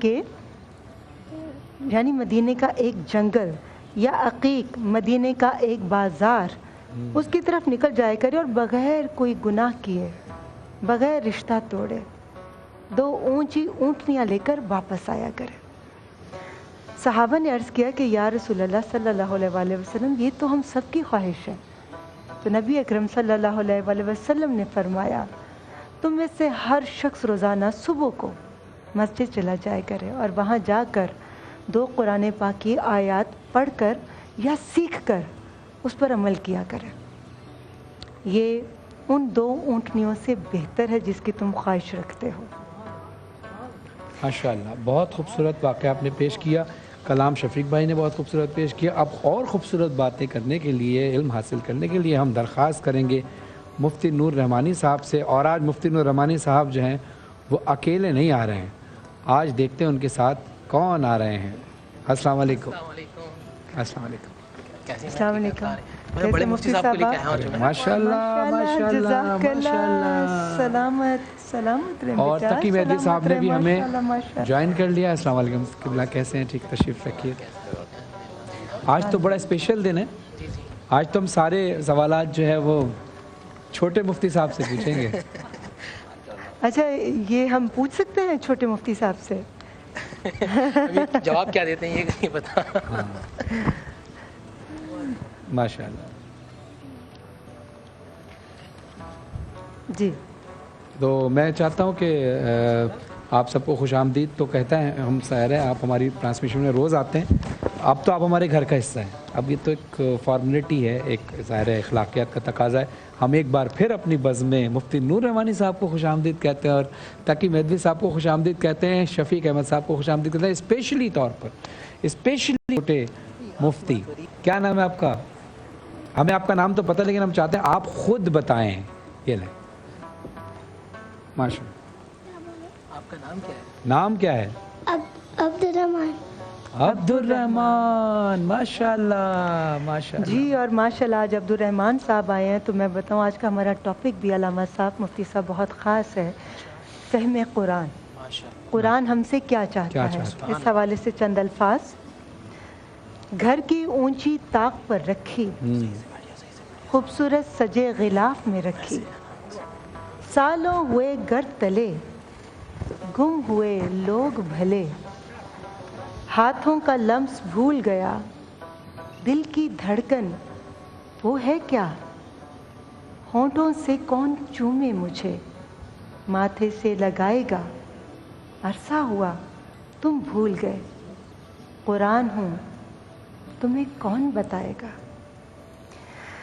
کا ایک جنگل یا عقیق مدینے کا ایک بازار اس کی طرف نکل جایا کرے اور بغیر کوئی گناہ کیے، بغیر رشتہ توڑے 2 اونچی اونٹنیاں لے کر واپس آیا کرے۔ صحابہ نے عرض کیا کہ یا رسول اللہ صلی اللہ علیہ وآلہ وسلم، یہ تو ہم سب کی خواہش ہے۔ تو نبی اکرم صلی اللہ علیہ وآلہ وسلم نے فرمایا تم میں سے ہر شخص روزانہ صبح کو مسجد چلا جائے کرے اور وہاں جا کر 2 قرآن پاک کی آیات پڑھ کر یا سیکھ کر اس پر عمل کیا کرے۔ یہ ان 2 اونٹنیوں سے بہتر ہے جس کی تم خواہش رکھتے ہو۔ ماشاءاللہ، بہت خوبصورت واقعہ آپ نے پیش کیا، کلام شفیق بھائی نے بہت خوبصورت پیش کیا۔ اب اور خوبصورت باتیں کرنے کے لیے، علم حاصل کرنے کے لیے ہم درخواست کریں گے مفتی نور رحمانی صاحب سے، اور آج مفتی نور رحمانی صاحب جو ہیں وہ اکیلے نہیں آ رہے ہیں، آج دیکھتے ہیں ان کے ساتھ کون آ رہے ہیں۔ السلام علیکم۔ السلام علیکم۔ السلام علیکم۔ بڑے مفتی صاحب کو لے کے آیا ہوں۔ ماشاءاللہ ماشاءاللہ ماشاءاللہ، سلامت سلامت رہے اور بیٹا، تقی مہدی صاحب نے بھی ہمیں ماشاءاللہ۔ جوائن کر لیا۔ السلام علیکم قبلہ، کیسے ہیں؟ ٹھیک، تشریف رکھیے۔ آج تو بڑا اسپیشل دن ہے، آج تو ہم سارے سوالات جو ہے وہ چھوٹے مفتی صاحب سے پوچھیں گے۔ اچھا، یہ ہم پوچھ سکتے ہیں چھوٹے مفتی صاحب سے؟ جواب کیا دیتے ہیں یہ نہیں پتا۔ ماشاءاللہ جی، تو میں چاہتا ہوں کہ آپ سب کو خوش آمدید تو کہتا ہے، ہم ظاہر ہے آپ ہماری ٹرانسمیشن میں روز آتے ہیں، اب تو آپ ہمارے گھر کا حصہ ہیں، اب یہ تو ایک فارمیلٹی ہے، ایک ظاہر ہے اخلاقیات کا تقاضا ہے۔ ہم ایک بار پھر اپنی بزم میں مفتی نور رحمانی صاحب کو خوش آمدید کہتے ہیں، اور تقی مہدوی صاحب کو خوش آمدید کہتے ہیں، شفیق احمد صاحب کو خوش آمدید کہتے ہیں، اسپیشلی طور پر اسپیشلی چھوٹے مفتی۔ کیا نام ہے آپ کا؟ ہمیں آپ کا نام تو پتہ، لیکن ہم چاہتے ہیں آپ خود بتائیں۔ یہ لیں، ماشاء اللہ۔ آپ کا نام کیا ہے؟ نام کیا ہے؟ عبد الرحمان۔ عبد الرحمان، ماشاء اللہ ماشاء اللہ۔ جی، اور ماشاءاللہ آج عبد الرحمان صاحب آئے ہیں، تو میں بتاؤں آج کا ہمارا ٹاپک بھی علامہ صاحب مفتی صاحب بہت خاص ہے، فہم قرآن۔ قرآن ہم سے کیا چاہتا ہے، اس حوالے سے چند الفاظ۔ گھر کی اونچی طاق پر رکھی، خوبصورت سجے غلاف میں رکھی، سالوں ہوئے گرد تلے، گم ہوئے لوگ بھلے، ہاتھوں کا لمس بھول گیا، دل کی دھڑکن وہ ہے کیا، ہونٹوں سے کون چومے مجھے، ماتھے سے لگائے گا، عرصہ ہوا تم بھول گئے، قرآن ہوں تمہیں کون بتائے گا۔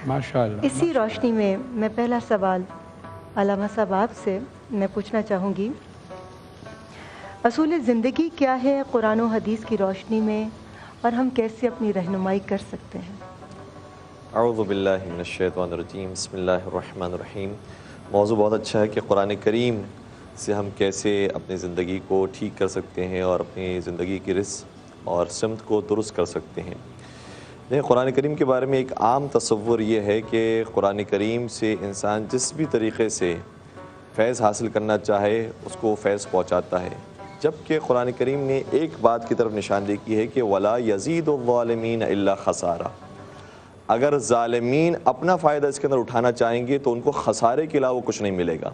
ماشاءاللہ۔ اسی روشنی میں پہلا سوال علامہ صاحب آپ سے میں پوچھنا چاہوں گی، اصول زندگی کیا ہے قرآن و حدیث کی روشنی میں، اور ہم کیسے اپنی رہنمائی کر سکتے ہیں؟ اعوذ باللہ من الشیطان الرجیم، بسم اللہ الرحمن الرحیم۔ موضوع بہت اچھا ہے کہ قرآن کریم سے ہم کیسے اپنی زندگی کو ٹھیک کر سکتے ہیں اور اپنی زندگی کی رس اور سمت کو درست کر سکتے ہیں۔ قرآن کریم کے بارے میں ایک عام تصور یہ ہے کہ قرآن کریم سے انسان جس بھی طریقے سے فیض حاصل کرنا چاہے اس کو فیض پہنچاتا ہے، جبکہ قرآن کریم نے ایک بات کی طرف نشاندہی کی ہے کہ وَلَا يَزِيدُ الظَّالِمِينَ إِلَّا خَسَارًا، اگر ظالمین اپنا فائدہ اس کے اندر اٹھانا چاہیں گے تو ان کو خسارے کے علاوہ کچھ نہیں ملے گا۔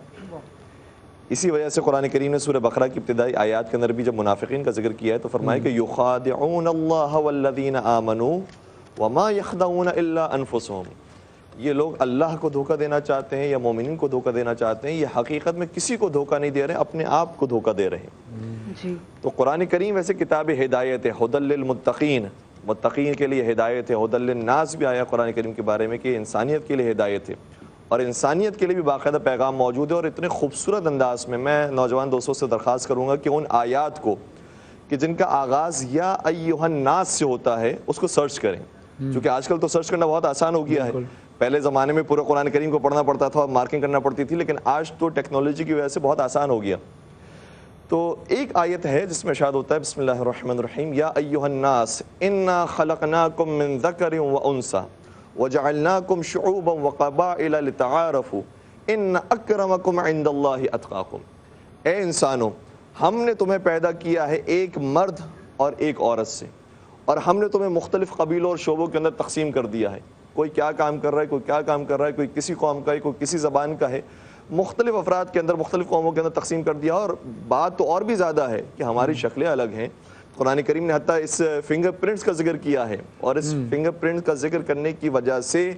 اسی وجہ سے قرآن کریم نے سورہ بقرہ کی ابتدائی آیات کے اندر بھی جب منافقین کا ذکر کیا ہے تو فرمایا کہ يُخَادِعُونَ اللَّهَ وَالَّذِينَ آمَنُوا وَمَا يَخْدَعُونَ إِلَّا أَنفُسَهُمْ، یہ لوگ اللہ کو دھوکہ دینا چاہتے ہیں یا مومنین کو دھوکہ دینا چاہتے ہیں، یہ حقیقت میں کسی کو دھوکہ نہیں دے رہے، اپنے آپ کو دھوکہ دے رہے ہیں۔ جی، تو قرآن کریم ویسے کتاب ہدایت ہے، ھدی للمتقین، متقین کے لیے ہدایت ہے، ھدی للناس بھی آیا قرآن کریم کے بارے میں کہ انسانیت کے لیے ہدایت ہے، اور انسانیت کے لیے بھی باقاعدہ پیغام موجود ہے۔ اور اتنے خوبصورت انداز میں نوجوان دوستوں سے درخواست کروں گا کہ ان آیات کو کہ جن کا آغاز یا ایھا الناس سے ہوتا ہے اس کو سرچ کریں، چونکہ آج کل تو سرچ کرنا بہت آسان ہو گیا ہے۔ پہلے زمانے میں پورے قرآن کریم کو پڑھنا پڑتا تھا اور مارکنگ کرنا پڑتی تھی، لیکن آج تو ٹیکنالوجی کی وجہ سے بہت آسان ہو گیا۔ تو ایک آیت ہے جس میں ارشاد ہوتا ہے بسم اللہ الرحمن الرحیم، یا ایھا الناس انا خلقناکم من ذکر وانثی وجعلناکم شعوبا وقبائل لتعارفوا ان اکرمکم عند اللہ اتقاکم، اے انسانوں ہم نے تمہیں پیدا کیا ہے ایک مرد اور ایک عورت سے، اور ہم نے تمہیں مختلف قبیلوں اور شعبوں کے اندر تقسیم کر دیا ہے کوئی کیا کام کر رہا ہے، کوئی کیا کام کر رہا ہے، کوئی کسی قوم کا ہے، کوئی کسی زبان کا ہے، مختلف افراد کے اندر، مختلف قوموں کے اندر تقسیم کر دیا. اور بات تو اور بھی زیادہ ہے کہ ہماری شکلیں الگ ہیں. قرآن کریم نے حتیٰ اس فنگر پرنٹس کا ذکر کیا ہے، اور اس فنگر پرنٹس کا ذکر کرنے کی وجہ سے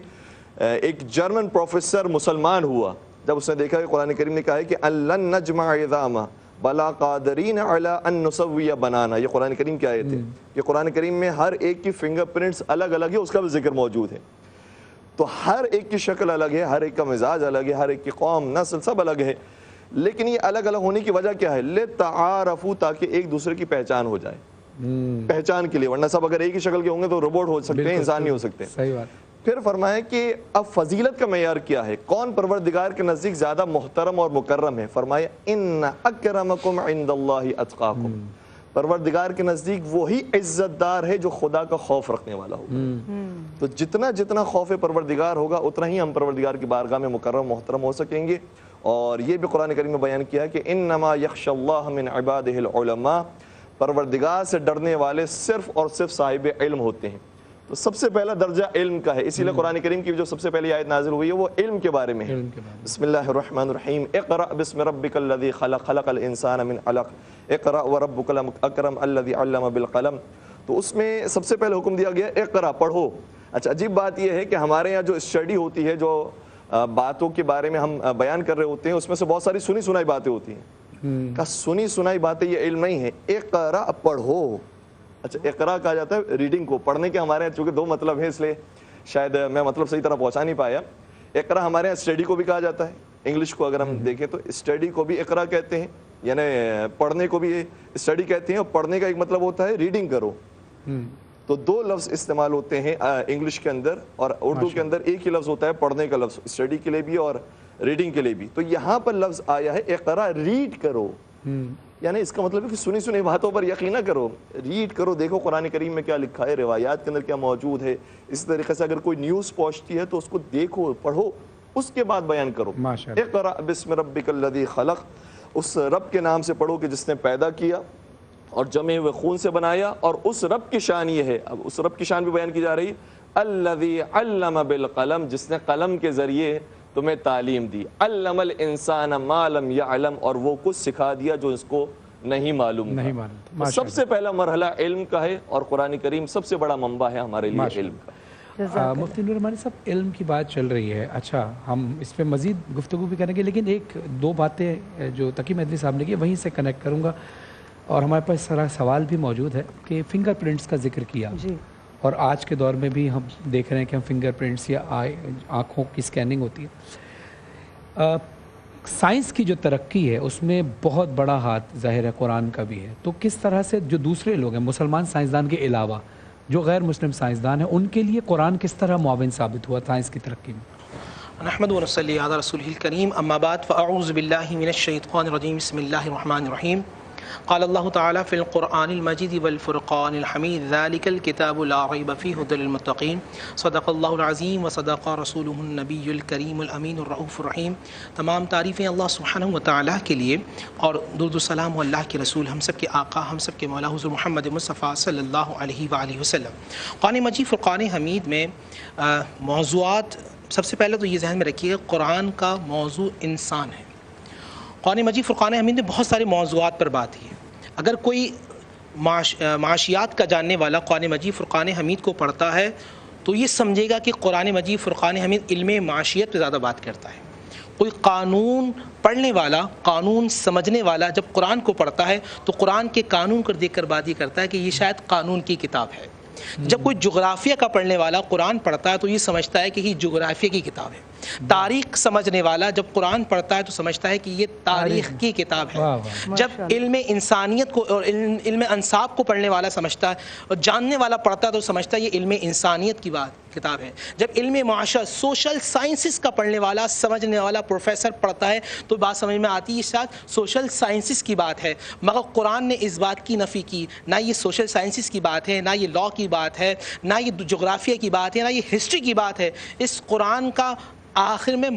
ایک جرمن پروفیسر مسلمان ہوا جب اس نے دیکھا کہ قرآن کریم نے کہا ہے کہ لن نجمع عظاما بلا قادرین علی ان نسوی بنانا. یہ قرآن کریم کی آیت ہے کہ قرآن کریم میں ہر ایک کی فنگر پرنٹس الگ الگ ہے، اس کا بھی ذکر موجود ہے. تو ہر ایک کی شکل الگ ہے، ہر ایک کا مزاج الگ ہے، ہر ایک کی قوم، نسل سب الگ ہے. لیکن یہ الگ الگ ہونے کی وجہ کیا ہے؟ لتعارفوا، تاکہ ایک دوسرے کی پہچان ہو جائے، پہچان کے لیے. ورنہ سب اگر ایک ہی شکل کے ہوں گے تو روبوٹ ہو سکتے ہیں، انسان نہیں ہو سکتے. صحیح بات. پھر فرمایا کہ اب فضیلت کا معیار کیا ہے، کون پروردگار کے نزدیک زیادہ محترم اور مکرم ہے؟ فرمایا ان اکرمکم عند اللہ اتقاکم. پروردگار کے نزدیک وہی عزت دار ہے جو خدا کا خوف رکھنے والا ہوگا. تو جتنا جتنا خوف پروردگار ہوگا اتنا ہی ہم پروردگار کی بارگاہ میں مکرم محترم ہو سکیں گے. اور یہ بھی قرآن کریم میں بیان کیا ہے کہ انما یخشی اللہ من عبادہ العلماء، پروردگار سے ڈرنے والے صرف اور صرف صاحب علم ہوتے ہیں. تو سب سے پہلا درجہ علم کا ہے، اسی لیے قرآن کریم کی جو سب سے پہلی آیت نازل ہوئی ہے وہ علم کے بارے میں ہے. بسم اللہ الرحمن الرحیم، اقرأ بسم ربک الذی خلق، خلق الانسان من علق، اقرأ وربک الاکرم الذی علم بالقلم. تو اس میں سب سے پہلے حکم دیا گیا اقرأ، پڑھو. اچھا، عجیب بات یہ ہے کہ ہمارے یہاں جو اسٹڈی ہوتی ہے، جو باتوں کے بارے میں ہم بیان کر رہے ہوتے ہیں، اس میں سے بہت ساری سنی سنائی باتیں ہوتی ہیں. کہ سنی سنائی باتیں یہ علم نہیں ہے. اقرأ، پڑھو. اچھا، اقرا کہا جاتا ہے ریڈنگ کو. پڑھنے کے ہمارے یہاں چونکہ دو مطلب ہیں، اس لیے شاید میں مطلب صحیح طرح پہنچا نہیں پایا. اقرا ہمارے یہاں اسٹڈی کو بھی کہا جاتا ہے. انگلش کو اگر ہم دیکھیں تو اسٹڈی کو بھی اقرا کہتے ہیں، یعنی پڑھنے کو بھی اسٹڈی کہتے ہیں. اور پڑھنے کا ایک مطلب ہوتا ہے ریڈنگ کرو. تو دو لفظ استعمال ہوتے ہیں انگلش کے اندر، اور اردو کے اندر ایک ہی لفظ ہوتا ہے پڑھنے کا لفظ، اسٹڈی کے لیے بھی اور ریڈنگ کے لیے بھی. تو یہاں پر لفظ آیا ہے اقرا، ریڈ کرو. یعنی اس کا مطلب ہے کہ سنی سنی باتوں پر یقین نہ کرو، ریڈ کرو. دیکھو قرآن کریم میں کیا لکھا ہے، روایات کے اندر کیا موجود ہے. اسی طریقے سے اگر کوئی نیوز پہنچتی ہے تو اس کو دیکھو، پڑھو، اس کے بعد بیان کرو. اقرأ بسم ربک الذی خلق، اس رب کے نام سے پڑھو کہ جس نے پیدا کیا اور جمے ہوئے خون سے بنایا. اور اس رب کی شان یہ ہے، اب اس رب کی شان بھی بیان کی جا رہی ہے، الذی علم بالقلم، جس نے قلم کے ذریعے تمہیں تعلیم دی. علم الانسان ما لم یعلم، اور وہ کچھ سکھا دیا جو اس کو نہیں معلوم تھا. سب سے پہلا مرحلہ علم کا ہے، اور قرآن کریم سب سے بڑا منبع ہے ہمارے لیے علم کا. مفتی نور رحمانی صاحب، علم کی بات چل رہی ہے. اچھا، ہم اس پہ مزید گفتگو بھی کریں گے، لیکن ایک دو باتیں جو تقی مہدوی صاحب نے کی وہیں سے کنیکٹ کروں گا. اور ہمارے پاس سارا سوال بھی موجود ہے کہ فنگر پرنٹس کا ذکر کیا، اور آج کے دور میں بھی ہم دیکھ رہے ہیں کہ ہم فنگر پرنٹس یا آنکھوں کی سکیننگ ہوتی ہے. سائنس کی جو ترقی ہے اس میں بہت بڑا ہاتھ ظاہر ہے قرآن کا بھی ہے. تو کس طرح سے جو دوسرے لوگ ہیں مسلمان سائنسدان کے علاوہ جو غیر مسلم سائنسدان ہیں، ان کے لیے قرآن کس طرح معاون ثابت ہوا سائنس کی ترقی میں؟ نحمد و نصلی علی رسولہ الکریم، اما بعد، فاعوذ باللہ من الشیطان الرجیم، بسم اللہ الرحمن الرحیم. قال اللہ تعالی فی القرآن المجید والفرقان الحمید ذالک الکتاب لا ریب فیہ ھدی للمتقین. صدق اللہ العظیم و صدق رسولہ النبی الکریم الامین الرؤوف الرحیم. تمام تعریفیں اللہ سبحانہ و تعالیٰ کے لیے، اور درود و سلام اللہ کے رسول، ہم سب کے آقا، ہم سب کے مولا حضور محمد مصطفیٰ صلی اللہ علیہ وآلہ وسلم. قرآن مجید فرقان حمید میں موضوعات، سب سے پہلے تو یہ ذہن میں رکھیے، قرآن کا موضوع انسان ہے. قرآن مجید فرقان حمید نے بہت سارے موضوعات پر بات کی ہے. اگر کوئی معاشیات کا جاننے والا قرآن مجید فرقان حمید کو پڑھتا ہے تو یہ سمجھے گا کہ قرآن مجید فرقان حمید علم معاشیت پہ زیادہ بات کرتا ہے. کوئی قانون پڑھنے والا، قانون سمجھنے والا جب قرآن کو پڑھتا ہے تو قرآن کے قانون کو دیکھ کر بات یہ کرتا ہے کہ یہ شاید قانون کی کتاب ہے. جب کوئی جغرافیہ کا پڑھنے والا قرآن پڑھتا ہے تو یہ سمجھتا ہے کہ یہ جغرافیہ کی کتاب ہے. تاریخ سمجھنے والا جب قرآن پڑھتا ہے تو سمجھتا ہے کہ یہ تاریخ کی کتاب ہے. جب علم انسانیت کو اور علم انصاب کو پڑھنے والا سمجھتا ہے اور جاننے والا پڑھتا ہے تو سمجھتا ہے یہ علم انسانیت کی کتاب ہے. جب علم معاشرت، سوشل سائنسز کا پڑھنے والا، سمجھنے والا پروفیسر پڑھتا ہے تو بات سمجھ میں آتی ہے شاید سوشل سائنسز کی بات ہے. مگر قرآن نے اس بات کی نفی کی، نہ یہ سوشل سائنسز کی بات ہے، نہ یہ لا کی بات ہے، نہ یہ جغرافیہ کی بات ہے، نہ یہ ہسٹری کی بات ہے. اس قرآن کا آخر میں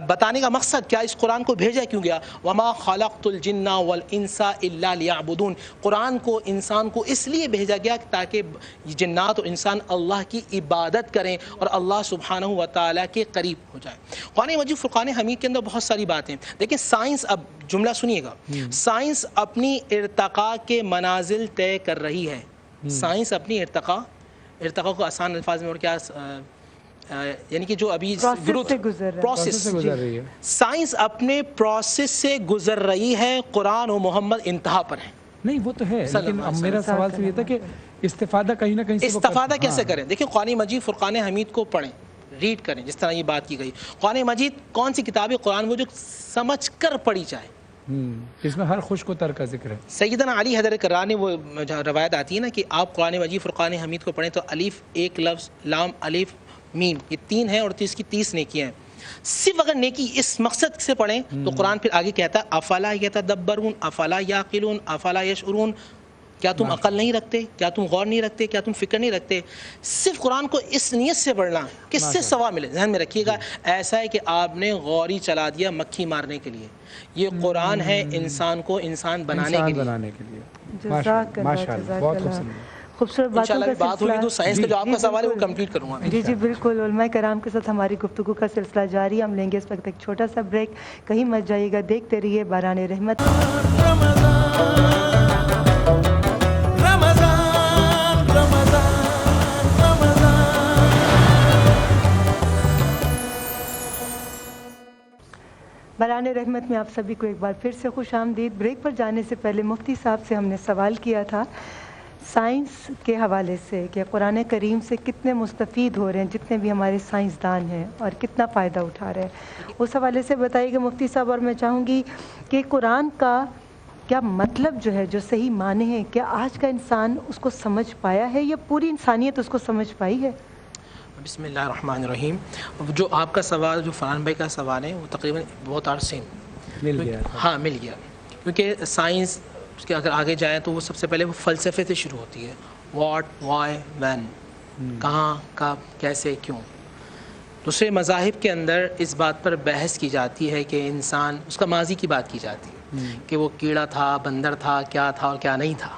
بتانے کا مقصد کیا، اس قرآن کو بھیجا کیوں گیا؟ وما خلقت الجن والانس الا لیعبدون. قرآن کو، انسان کو اس لیے بھیجا گیا تاکہ جنات اور انسان اللہ کی عبادت عبادت کریں اور اللہ سبحانہ و تعالیٰ کے قریب ہو جائیں۔ قرآن مجید فرقان حمید کے اندر بہت ساری باتیں، لیکن سائنس، اب جملہ سنیے گا، سائنس اپنی ارتقاء کے منازل طے کر رہی ہے۔ سائنس اپنی ارتقاء کو آسان الفاظ میں اور کیا، یعنی کہ جو ابھی پروسیس، سائنس اپنے پروسیس سے گزر رہی ہے، قرآن و محمد انتہا پر ہیں۔ نہیں وہ تو ہے، لیکن میرا سوال سے یہ تھا کہ استفادہ کہیں نہ کہیں سے استفادہ کیسے کریں؟ دیکھیں قرآن مجید فرقان حمید کو پڑھیں، ریڈ کریں، جس طرح یہ بات کی گئی۔ قرآن مجید کون سی کتاب ہے؟ قرآن وہ جو سمجھ کر پڑھی جائے، اس میں ہر خوش کو تر کا ذکر ہے۔ سیدنا علی حیدر کرار نے وہ روایت آتی ہے نا کہ آپ قرآن مجید فرقان حمید کو پڑھیں تو الف ایک لفظ، لام الف میم، یہ 3 ہیں اور 30 کی 30 نیکیاں ہیں۔ صرف اگر نیکی اس مقصد سے پڑھیں تو قرآن پھر آگے کہتا ہے افلا یتدبرون افلا یعقلون افلا یشعرون، کیا تم عقل نہیں رکھتے، کیا تم غور نہیں رکھتے، کیا تم فکر نہیں رکھتے؟ صرف قرآن کو اس نیت سے پڑھنا کس سے ثواب ملے، ذہن میں رکھیے گا۔ ایسا ہے کہ آپ نے غوری چلا دیا مکھی مارنے کے لیے، یہ قرآن ہے انسان کو انسان بنانے کے لیے۔ ماشاءاللہ، بہت خوبصورت باتوں کا بات ہوگی تو سائنس کا جو آپ کا سوال ہے وہ کمپلیٹ کروں گا۔ جی بالکل، علماء کرام کے ساتھ ہماری گفتگو کا سلسلہ جاری، ہم لیں گے اس وقت ایک چھوٹا سا بریک، کہیں مت جائیے گا، دیکھتے رہیے باران رحمت۔ باران رحمت میں آپ سبھی کو ایک بار پھر سے خوش آمدید۔ بریک پر جانے سے پہلے مفتی صاحب سے ہم نے سوال کیا تھا سائنس کے حوالے سے کہ قرآن کریم سے کتنے مستفید ہو رہے ہیں جتنے بھی ہمارے سائنسدان ہیں اور کتنا فائدہ اٹھا رہے ہیں، اس حوالے سے بتائیے گا مفتی صاحب۔ اور میں چاہوں گی کہ قرآن کا کیا مطلب جو ہے، جو صحیح معنی ہے، کیا آج کا انسان اس کو سمجھ پایا ہے یا پوری انسانیت اس کو سمجھ پائی ہے؟ بسم اللہ الرحمن الرحیم۔ جو آپ کا سوال، جو فرحان بھائی کا سوال ہے، وہ تقریباً بہت عرصے مل گیا، ہاں مل گیا، کیونکہ سائنس کہ اگر آگے جائیں تو وہ سب سے پہلے وہ فلسفے سے شروع ہوتی ہے، واٹ، وائی، وین، کہاں، کب، کیسے، کیوں۔ دوسرے مذاہب کے اندر اس بات پر بحث کی جاتی ہے کہ انسان، اس کا ماضی کی بات کی جاتی ہے کہ وہ کیڑا تھا، بندر تھا، کیا تھا اور کیا نہیں تھا،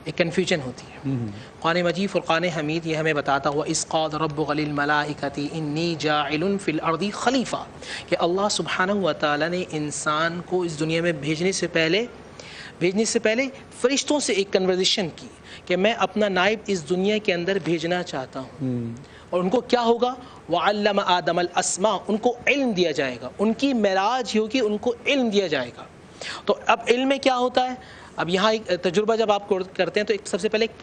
ایک کنفیوژن ہوتی ہے۔ قرآن مجید فرقان حمید یہ ہمیں بتاتا ہوا اذ قال ربک للملائکۃ انی جاعل فی الارض خلیفہ، کہ اللہ سبحانہ و تعالیٰ نے انسان کو اس دنیا میں بھیجنے سے پہلے فرشتوں سے ایک کنورزیشن کی کہ میں اپنا نائب اس دنیا کے اندر بھیجنا چاہتا ہوں، اور ان کو کیا ہوگا، وعلم آدم الاسماء، ان کو علم دیا جائے گا، ان کی معراج ہوگی، ان کو علم دیا جائے گا۔ تو اب علم میں کیا ہوتا ہے، اب یہاں ایک تجربہ جب آپ کرتے ہیں تو سب سے پہلے ایک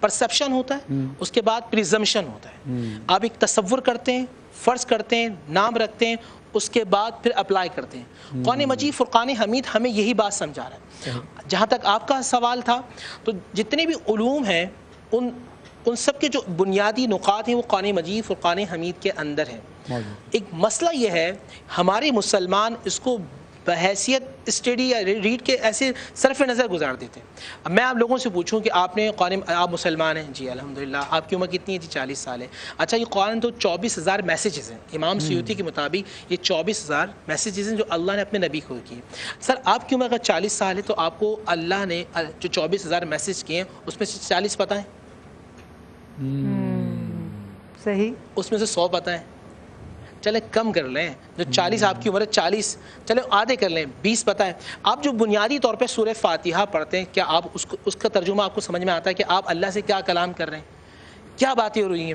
پرسیپشن ہوتا ہے، اس کے بعد پریزمپشن ہوتا ہے، آپ ایک تصور کرتے ہیں، فرض کرتے ہیں، نام رکھتے ہیں، اس کے بعد پھر اپلائی کرتے ہیں۔ قرآن مجید فرقان حمید ہمیں یہی بات سمجھا رہا ہے۔ جہاں تک آپ کا سوال تھا، تو جتنے بھی علوم ہیں ان سب کے جو بنیادی نقاط ہیں وہ قرآن مجید فرقان حمید کے اندر ہیں۔ ایک مسئلہ یہ ہے، ہمارے مسلمان اس کو بحیثیت اسٹڈی یا ریڈ کے ایسے صرف نظر گزار دیتے ہیں۔ اب میں آپ لوگوں سے پوچھوں کہ آپ مسلمان ہیں؟ جی الحمدللہ۔ آپ کی عمر کتنی ہے؟ جی 40 سال ہے۔ اچھا، یہ قرآن تو 24,000 میسیجز ہیں، امام سیوطی کے مطابق یہ 24,000 میسیجز ہیں جو اللہ نے اپنے نبی کو کیے۔ سر آپ کی عمر اگر 40 سال ہے تو آپ کو اللہ نے جو 24,000 میسیج کیے ہیں اس میں سے 40 پتہ ہیں؟ صحیح۔ اس میں سے 100 پتہ ہیں؟ چلے کم کر لیں، جو 40 آپ کی عمر ہے 40، چلے آدھے کر لیں، 20 پتہ ہے۔ آپ جو بنیادی طور پہ سورہ فاتحہ پڑھتے ہیں، کیا آپ اس کا ترجمہ آپ کو سمجھ میں آتا ہے کہ آپ اللہ سے کیا کلام کر رہے ہیں، کیا باتیں ہو رہی ہیں؟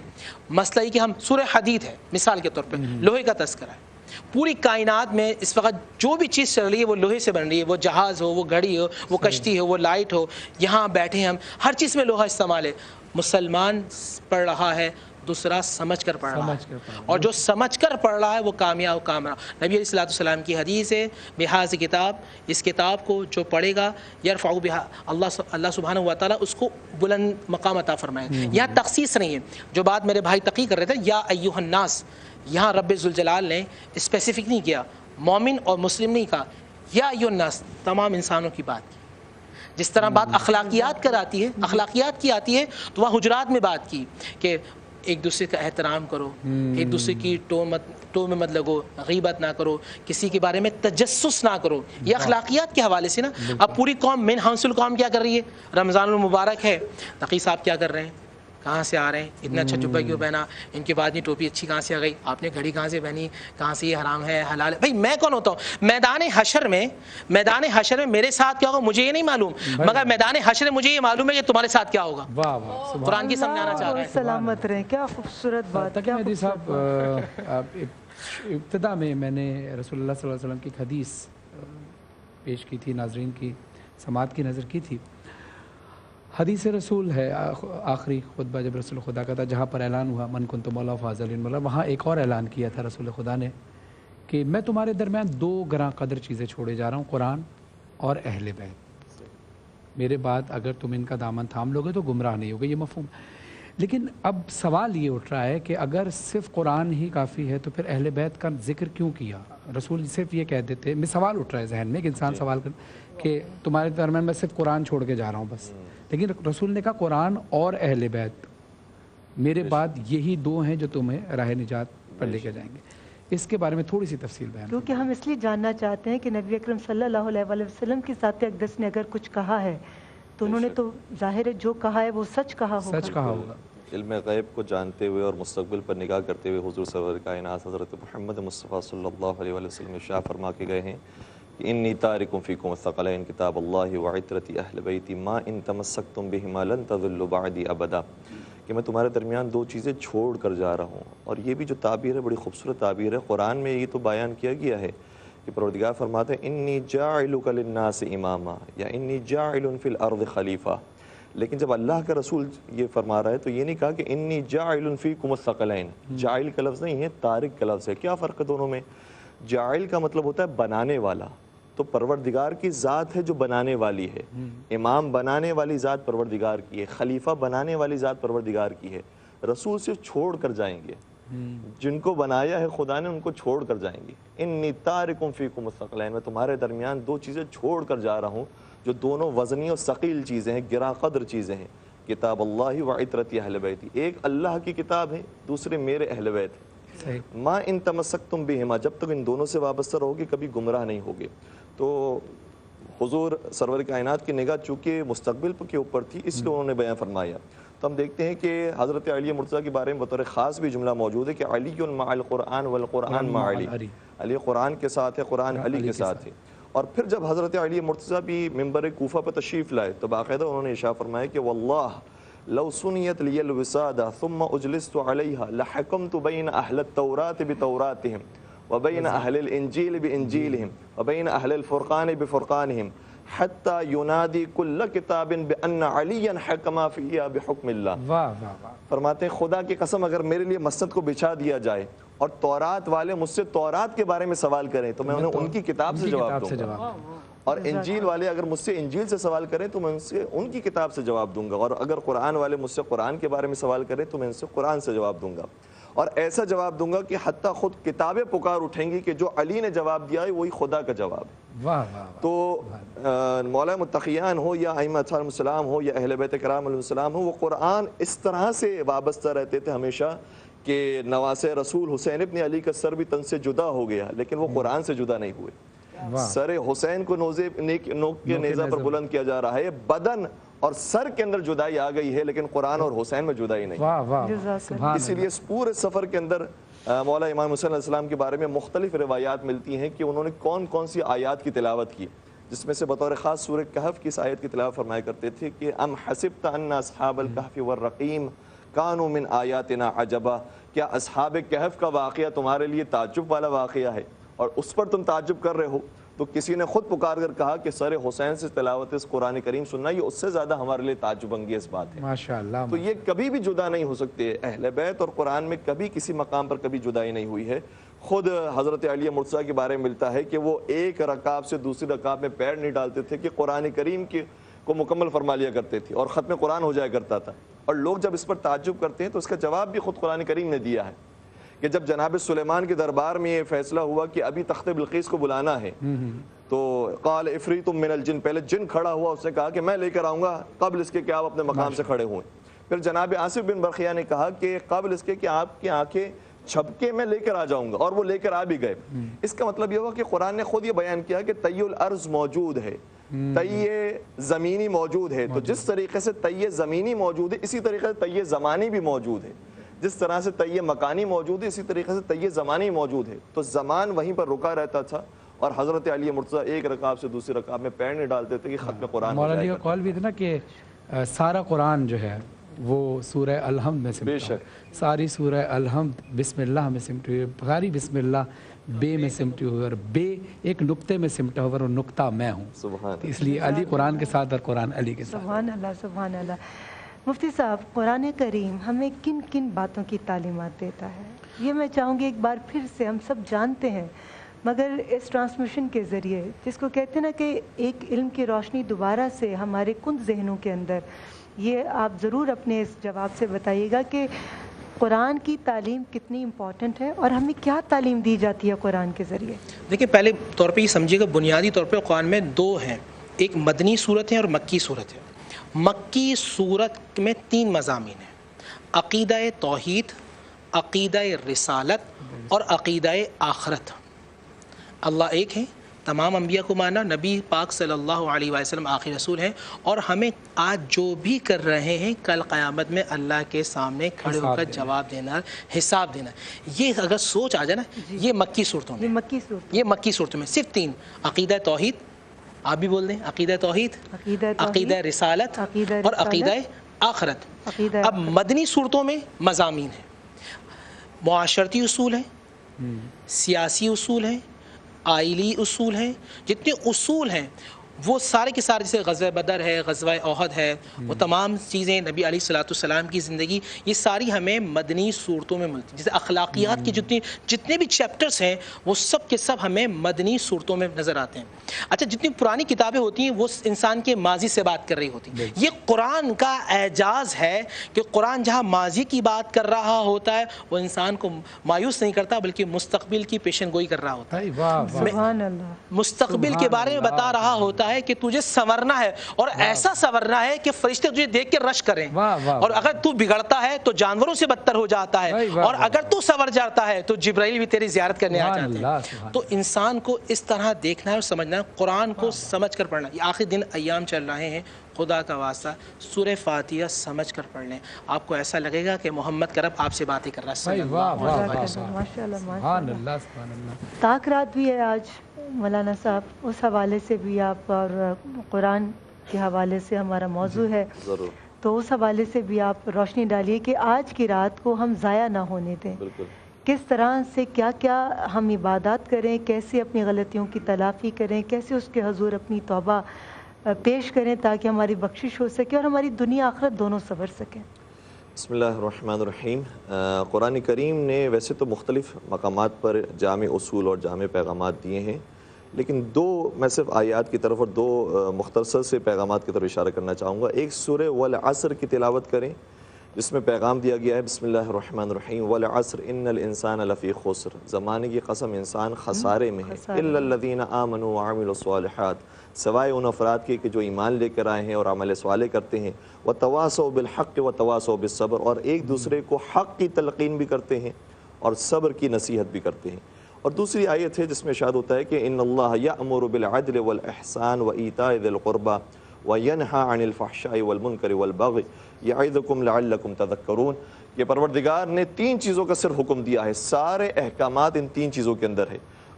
مسئلہ یہ کہ ہم سورہ حدید ہے مثال کے طور پہ، لوہے کا تذکرہ ہے، پوری کائنات میں اس وقت جو بھی چیز چل رہی ہے وہ لوہے سے بن رہی ہے، وہ جہاز ہو، وہ گھڑی ہو، وہ کشتی ہو، وہ لائٹ ہو، یہاں بیٹھے ہم، ہر چیز میں لوہا استعمال ہے۔ مسلمان پڑھ رہا ہے، دوسرا سمجھ کر پڑھ رہا ہے، اور جو سمجھ کر پڑھ رہا ہے وہ کامیاب کامرا۔ نبی علیہ الصلوۃ والسلام کی حدیث ہے، بہذ کتاب، اس کتاب کو جو پڑھے گا یرفع بہا اللہ سبحانہ و تعالیٰ اس کو بلند مقام عطا فرمائے۔ یہاں تخصیص نہیں ہے، جو بات میرے بھائی تقی کر رہے تھے، یا ایھا الناس، یہاں رب ذوالجلال نے اسپیسیفک نہیں کیا، مومن اور مسلم نہیں کہا، یا ایھا الناس، تمام انسانوں کی بات کی۔ جس طرح بات اخلاقیات کی آتی ہے تو وہاں حجرات میں بات کی کہ ایک دوسرے کا احترام کرو، ایک دوسرے کی ٹو میں مت لگو، غیبت نہ کرو، کسی کے بارے میں تجسس نہ کرو، یہ اخلاقیات کے حوالے سے نا۔ اب پوری قوم، مین ہاؤنسل قوم کیا کر رہی ہے؟ رمضان المبارک ہے، تقی صاحب کیا کر رہے ہیں؟ کہاں سے آ رہے ہیں, اتنا اچھا جبہ کیوں پہنا, ان کے بعد یہ ٹوپی اچھی کہاں سے آ گئی, آپ نے گھڑی کہاں سے پہنی, کہاں سے یہ حرام ہے حلال ہے. بھائی میں کون ہوتا ہوں میدان حشر میں میرے ساتھ کیا ہوگا مجھے یہ نہیں معلوم, مگر میدان حشر میں مجھے یہ معلوم ہے کہ تمہارے ساتھ کیا ہوگا. واہ واہ, قرآن کی سمجھانا چاہ رہا ہے. سلامت رہیں, کیا خوبصورت بات. تقی مہدی صاحب, ابتدا میں نے رسول اللہ صلی اللہ علیہ وسلم کی ایک حدیث پیش کی تھی, ناظرین کی سماعت کی نظر کی تھی. حدیث رسول ہے, آخری خطبہ جب رسول خدا کا تھا, جہاں پر اعلان ہوا من کنت مولا فاضل مولا, وہاں ایک اور اعلان کیا تھا رسول خدا نے کہ میں تمہارے درمیان 2 گراں قدر چیزیں چھوڑے جا رہا ہوں, قرآن اور اہل بیت. میرے بعد اگر تم ان کا دامن تھام لوگے تو گمراہ نہیں ہوگے, یہ مفہوم. لیکن اب سوال یہ اٹھ رہا ہے کہ اگر صرف قرآن ہی کافی ہے تو پھر اہل بیت کا ذکر کیوں کیا؟ رسول صرف یہ کہہ دیتے, میں سوال اٹھ رہا ہے ذہن میں کہ انسان سوال کر کہ تمہارے درمیان میں صرف قرآن چھوڑ کے جا رہا ہوں بس, لیکن رسول نے کہا قرآن اور اہل بیت میرے بعد یہی 2 ہیں جو تمہیں راہ نجات پر لے کے جائیں گے. اس کے بارے میں تھوڑی سی تفصیل بیان. کیونکہ ہم اس لیے جاننا چاہتے ہیں کہ نبی اکرم صلی اللہ علیہ وسلم کی ذات اقدس نے اگر کچھ کہا ہے تو انہوں نے تو ظاہر ہے جو کہا ہے وہ سچ کہا ہوگا. سچ کہا ہوگا. علم غیب کو جانتے ہوئے اور مستقبل پر نگاہ کرتے ہوئے حضور سرور کائنات حضرت محمد مصطفیٰ صلی اللہ علیہ وسلم ارشاد فرما کے گئے ہیں کہ انی تارکم فیکم الثقلین کتاب اللہ وعطرتی اہل بیتی ما ان تمسکتم بہما لن تضلوا بعدی ابدا, کہ میں تمہارے درمیان 2 چیزیں چھوڑ کر جا رہا ہوں. اور یہ بھی جو تعبیر ہے بڑی خوبصورت تعبیر ہے. قرآن میں یہ تو بیان کیا گیا ہے کہ پروردگار فرماتے ہیں انی جاعلک للناس اماما یا انی جاعل فی الارض خلیفہ, لیکن جب اللہ کا رسول یہ فرما رہا ہے تو یہ نہیں کہا کہ انی جاعل فیکم الثقلین. جاعل کا لفظ نہیں ہے, طارق کا لفظ ہے. کیا فرق ہے دونوں میں؟ جاعل کا مطلب ہوتا ہے بنانے والا, تو پروردگار کی ذات ہے جو بنانے والی ہے. امام بنانے والی ذات پروردگار کی ہے, خلیفہ بنانے والی ذات پروردگار کی ہے. رسول صرف چھوڑ کر جائیں گے, جن کو بنایا ہے خدا نے ان کو چھوڑ کر جائیں گے. انی تارکم فیکم الثقلین, میں تمہارے درمیان 2 چیزیں چھوڑ کر جا رہا ہوں جو دونوں وزنی اور ثقیل چیزیں ہیں, گراں قدر چیزیں ہیں. کتاب اللہ وعطرتی اہل بیتی, ایک اللہ کی کتاب ہے, دوسرے میرے اہل بیت ہے. ما ان تمسکتم بہما, جب تک ان دونوں سے وابستہ رہو گے کبھی گمراہ نہیں ہوگے. تو حضور سرور کائنات کی نگاہ چونکہ مستقبل کے اوپر تھی اس لیے انہوں نے بیان فرمایا. تو ہم دیکھتے ہیں کہ حضرت علی مرتضیٰ کے بارے میں بطور خاص بھی جملہ موجود ہے کہ علی مع القرآن والقرآن مع علی, علی قرآن کے ساتھ ہے, قرآن علی کے ساتھ ہے. اور پھر جب حضرت علی مرتضیٰ بھی منبر کوفہ پر تشریف لائے تو باقاعدہ انہوں نے ارشاد فرمایا کہ واللہ لو سنیت لی الوسادہ ثم اجلست علیہا لحکمت بین اہل التوراۃ بتوراتہم وبین اہل الانجیل بانجیلہم وبین اہل الفرقان بفرقانہم حتی ینادی کل کتاب بان علیا حکما فیہا بحکم اللہ. فرماتے ہیں خدا کی قسم اگر میرے لیے مسجد کو بچھا دیا جائے اور تورات والے مجھ سے تورات کے بارے میں سوال کریں تو میں انہیں ان کی کتاب سے جواب دوں گا, اور انجیل والے اگر مجھ سے انجیل سے سوال کریں تو میں ان سے ان کی کتاب سے جواب دوں گا, اور اگر قرآن والے مجھ سے قرآن کے بارے میں سوال کریں تو میں ان سے قرآن سے جواب دوں گا. اور ایسا جواب دوں گا کہ حتیٰ خود کتابیں پکار اٹھیں گی کہ جو علی نے جواب دیا ہے وہی خدا کا جواب ہے. تو مولا متقیان ہو یا ائمہ علیہم السلام ہو یا اہل بیت کرام علیہ السلام ہو, وہ قرآن اس طرح سے وابستہ رہتے تھے ہمیشہ کہ نواسہ رسول حسین ابن علی کا سر بھی تن سے جدا ہو گیا لیکن وہ قرآن سے جدا نہیں ہوئے. سر حسین کو نوک کے نیزہ پر بلند کیا جا رہا ہے, بدن اور سر کے اندر جدائی آ گئی ہے لیکن قرآن اور حسین میں جدائی نہیں. اسی لیے اس پورے سفر کے اندر مولا امام حسین علیہ السلام کے بارے میں مختلف روایات ملتی ہیں کہ انہوں نے کون کون سی آیات کی تلاوت کی, جس میں سے بطور خاص سورہ کہف کی اس آیت کی تلاوت فرمایا کرتے تھے کہ ام حسبت ان اصحاب الکہف والرقیم کانوا من آیاتنا عجبا, کیا اصحاب کہف کا واقعہ تمہارے لیے تعجب والا واقعہ ہے اور اس پر تم تعجب کر رہے ہو. تو کسی نے خود پکار کر کہا کہ سر حسین سے تلاوت اس قرآن کریم سننا یہ اس سے زیادہ ہمارے لیے تعجب انگیز بات ہے. ماشاءاللہ. تو یہ کبھی بھی جدا نہیں ہو سکتے, اہل بیت اور قرآن میں کبھی کسی مقام پر کبھی جدائی نہیں ہوئی ہے. خود حضرت علی مرتضیٰ کے بارے میں ملتا ہے کہ وہ ایک رکعت سے دوسری رکعت میں پیر نہیں ڈالتے تھے کہ قرآن کریم کو مکمل فرما لیا کرتے تھے اور ختم قرآن ہو جایا کرتا تھا. اور لوگ جب اس پر تعجب کرتے ہیں تو اس کا جواب بھی خود قرآن کریم نے دیا ہے کہ جب جناب سلیمان کے دربار میں یہ فیصلہ ہوا کہ ابھی تخت بلقیس کو بلانا ہے تو قال عفریت من الجن, پہلے جن کھڑا ہوا, اس نے کہا کہ میں لے کر آؤں گا قبل اس کے کہ آپ اپنے مقام سے کھڑے ہوئے. پھر جناب آصف بن برقیہ نے کہا کہ قبل اس کے کہ آپ کی آنکھیں چھپکے میں لے کر آ جاؤں گا, اور وہ لے کر آ بھی گئے. اس کا مطلب یہ ہوا کہ قرآن نے خود یہ بیان کیا کہ طی الارض موجود ہے, تیّ زمینی موجود ہے، تو جس طریقے سے تیّ زمینی موجود ہے اسی طریقے سے تیّ زمانی بھی موجود ہے، جس طرح سے تیّ مکانی موجود ہے اسی طریقے سے تیّ زمانی موجود ہے، تو زمان وہیں پر رکا رہتا تھا اور حضرت علی مرتضیٰ ایک رکعت سے دوسری رکعت میں پیر نہیں ڈالتے تھے کہ ختم قرآن ہو مولانا جائے کا گا۔ قول بھی تھا نا کہ سارا قرآن جو ہے وہ سورہ الحمد میں سمٹا ہوا ہے، ساری سورہ الحمد بسم اللہ میں سمٹی ہوئی ہے، ساری بسم اللہ بے میں سمٹی ہوئی ہے، اور بے ایک نقطے میں سمٹا ہوا ہے اور نقطہ میں ہوں، اس لیے علی قرآن کے ساتھ اور قرآن علی کے ساتھ۔ سبحان اللہ سبحان اللہ۔ مفتی صاحب، قرآن کریم ہمیں کن کن باتوں کی تعلیمات دیتا ہے؟ یہ میں چاہوں گی ایک بار پھر سے، ہم سب جانتے ہیں مگر اس ٹرانسمیشن کے ذریعے، جس کو کہتے ہیں نا کہ ایک علم کی روشنی دوبارہ سے ہمارے کند ذہنوں کے اندر، یہ آپ ضرور اپنے اس جواب سے بتائیے گا کہ قرآن کی تعلیم کتنی امپورٹنٹ ہے اور ہمیں کیا تعلیم دی جاتی ہے قرآن کے ذریعے؟ دیکھیں، پہلے طور پہ یہ سمجھیے گا بنیادی طور پہ قرآن میں دو ہیں، ایک مدنی صورت ہے اور مکی صورت ہے۔ مکی صورت میں 3 مضامین ہیں: عقیدہ توحید، عقیدہ رسالت اور عقیدہ آخرت۔ اللہ ایک ہے، تمام انبیاء کو مانا، نبی پاک صلی اللہ علیہ وسلم آخری رسول ہیں، اور ہمیں آج جو بھی کر رہے ہیں کل قیامت میں اللہ کے سامنے کھڑے ہو کر جواب دینا، حساب دینا۔ یہ اگر سوچ آ جائے نا، یہ مکی صورتوں میں، یہ مکی صورتوں میں صرف 3: عقیدہ توحید، آپ بھی بول دیں عقیدہ توحید، عقیدہ رسالت اور عقیدہ آخرت۔ اب مدنی صورتوں میں مضامین ہیں، معاشرتی اصول ہیں، سیاسی اصول ہیں، آئلی اصول ہیں، جتنے اصول ہیں وہ سارے کے سارے، جیسے غزوہ بدر ہے، غزوہ احد ہے، وہ تمام چیزیں نبی علیہ الصلوۃ والسلام کی زندگی، یہ ساری ہمیں مدنی صورتوں میں ملتی ہیں۔ جیسے اخلاقیات کی جتنے بھی چیپٹرز ہیں وہ سب کے سب ہمیں مدنی صورتوں میں نظر آتے ہیں۔ اچھا، جتنی پرانی کتابیں ہوتی ہیں وہ انسان کے ماضی سے بات کر رہی ہوتی ہیں۔ یہ قرآن کا اعجاز ہے کہ قرآن جہاں ماضی کی بات کر رہا ہوتا ہے وہ انسان کو مایوس نہیں کرتا بلکہ مستقبل کی پیشن گوئی کر رہا ہوتا ہے، مستقبل کے بارے میں بتا رہا ہوتا ہے کہ تجھے سنورنا ہے، اور ایسا سنورنا ہے کہ فرشتے تجھے دیکھ کے رش کریں، اور اگر تو بگڑتا ہے تو جانوروں سے بدتر ہو جاتا ہے، اور اگر تو سنور جاتا ہے تو جبرائیل بھی تیری زیارت کرنے آ جاتے ہیں۔ تو انسان کو اس طرح دیکھنا ہے اور سمجھنا ہے، قرآن کو سمجھ کر پڑھنا۔ یہ آخری دن ایام چل رہے ہیں، خدا کا واسطہ سورہ فاتحہ سمجھ کر پڑھ لیں، آپ کو ایسا لگے گا کہ محمد کا رب آپ سے باتیں کر رہا ہے۔ طاق رات بھی ہے آج مولانا صاحب، اس حوالے سے بھی آپ، اور قرآن کے حوالے سے ہمارا موضوع ہے، تو اس حوالے سے بھی آپ روشنی ڈالیے کہ آج کی رات کو ہم ضائع نہ ہونے دیں۔ کس طرح سے کیا کیا ہم عبادات کریں، کیسے اپنی غلطیوں کی تلافی کریں، کیسے اس کے حضور اپنی توبہ پیش کریں تاکہ ہماری بخشش ہو سکے اور ہماری دنیا آخرت دونوں سنور سکیں۔ بسم اللہ الرحمن الرحیم۔ قرآن کریم نے ویسے تو مختلف مقامات پر جامع اصول اور جامع پیغامات دیے ہیں، لیکن میں صرف آیات کی طرف اور 2 مختصر سے پیغامات کی طرف اشارہ کرنا چاہوں گا۔ ایک سورہ والعصر کی تلاوت کریں جس میں پیغام دیا گیا ہے بسم اللہ الرحمن الرحیم، والعصر ان الانسان لفی خسر، زمانے کی قسم انسان خسارے میں ہے، الا الذین آمنوا وعملوا الصالحات، سوائے ان افراد کے کہ جو ایمان لے کر آئے ہیں اور عمل صالح کرتے ہیں، وتواصوا بالحق وتواصوا بالصبر، اور ایک دوسرے کو حق کی تلقین بھی کرتے ہیں اور صبر کی نصیحت بھی کرتے ہیں۔ اور دوسری آیت ہے جس میں ارشاد ہوتا ہے کہ ان اللہ یأمر بالعدل والاحسان وایتاء ذی القربى وینہی عن الفحشاء والمنکر والبغی یعظکم لعلکم تذکرون، کہ پروردگار نے 3 چیزوں کا صرف حکم دیا ہے، سارے احکامات ان 3 چیزوں کے اندر ہے۔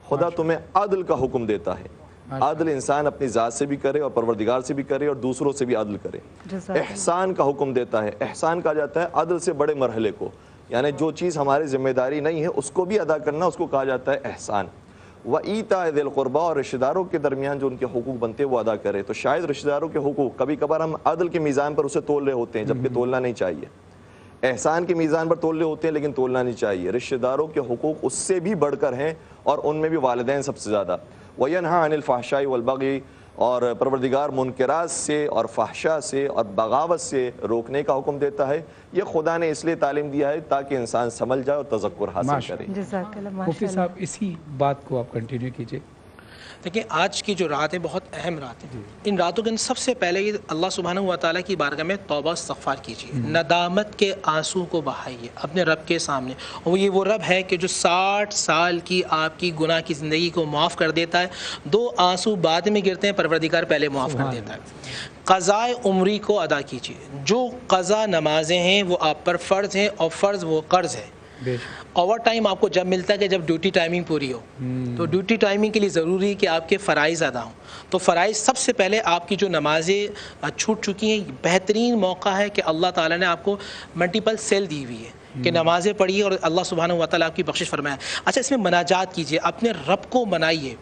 خدا تمہیں عدل کا حکم دیتا ہے، عدل انسان اپنی ذات سے بھی کرے اور پروردگار سے بھی کرے اور دوسروں سے بھی عدل کرے۔ احسان کا حکم دیتا ہے، احسان کہا جاتا ہے عدل سے بڑے مرحلے کو، یعنی جو چیز ہماری ذمہ داری نہیں ہے اس کو بھی ادا کرنا، اس کو کہا جاتا ہے احسان۔ وَإِيتَاءِ ذِي الْقُرْبَى، اور رشتہ داروں کے درمیان جو ان کے حقوق بنتے ہیں وہ ادا کرے۔ تو شاید رشتہ داروں کے حقوق کبھی کبھار ہم عدل کے میزان پر اسے تول رہے ہوتے ہیں جبکہ تولنا نہیں چاہیے، احسان کے میزان پر تول رہے ہوتے ہیں لیکن تولنا نہیں چاہیے۔ رشتہ داروں کے حقوق اس سے بھی بڑھ کر ہیں اور ان میں بھی والدین سب سے زیادہ۔ وَيَنْهَى عَنِ الْفَحْشَاءِ وَالْبَغْيِ، اور پروردگار منکرات سے اور فحشاء سے اور بغاوت سے روکنے کا حکم دیتا ہے۔ یہ خدا نے اس لیے تعلیم دیا ہے تاکہ انسان سمجھ جائے اور تذکر حاصل کرے۔ جزاک اللہ۔ مفتی صاحب اسی بات کو آپ کنٹینیو کیجئے۔ دیکھیں آج کی جو رات ہے بہت اہم رات ہے. ان راتوں کے اندر سب سے پہلے یہ اللہ سبحانہ و تعالیٰ کی بارگاہ میں توبہ استغفار کیجیے, ندامت کے آنسو کو بہائیے اپنے رب کے سامنے. اور یہ وہ رب ہے کہ جو 60 سال کی آپ کی گناہ کی زندگی کو معاف کر دیتا ہے. 2 آنسو بعد میں گرتے ہیں, پروردگار پہلے معاف کر دیتا ہے. قضاء عمری کو ادا کیجیے. جو قضا نمازیں ہیں وہ آپ پر فرض ہیں, اور فرض وہ قرض ہے. اوور ٹائم آپ کو جب ملتا ہے کہ جب ڈیوٹی ٹائمنگ پوری ہو, تو ڈیوٹی ٹائمنگ کے لیے ضروری ہے کہ آپ کے فرائض ادا ہوں. تو فرائض سب سے پہلے آپ کی جو نمازیں چھوٹ چکی ہیں, بہترین موقع ہے کہ اللہ تعالیٰ نے آپ کو ملٹیپل سیل دی ہوئی ہے کہ نمازیں پڑھیے اور اللہ سبحانہ و تعالیٰ آپ کی بخشش فرمائے. اچھا, اس میں مناجات کیجیے, اپنے رب کو منائیے.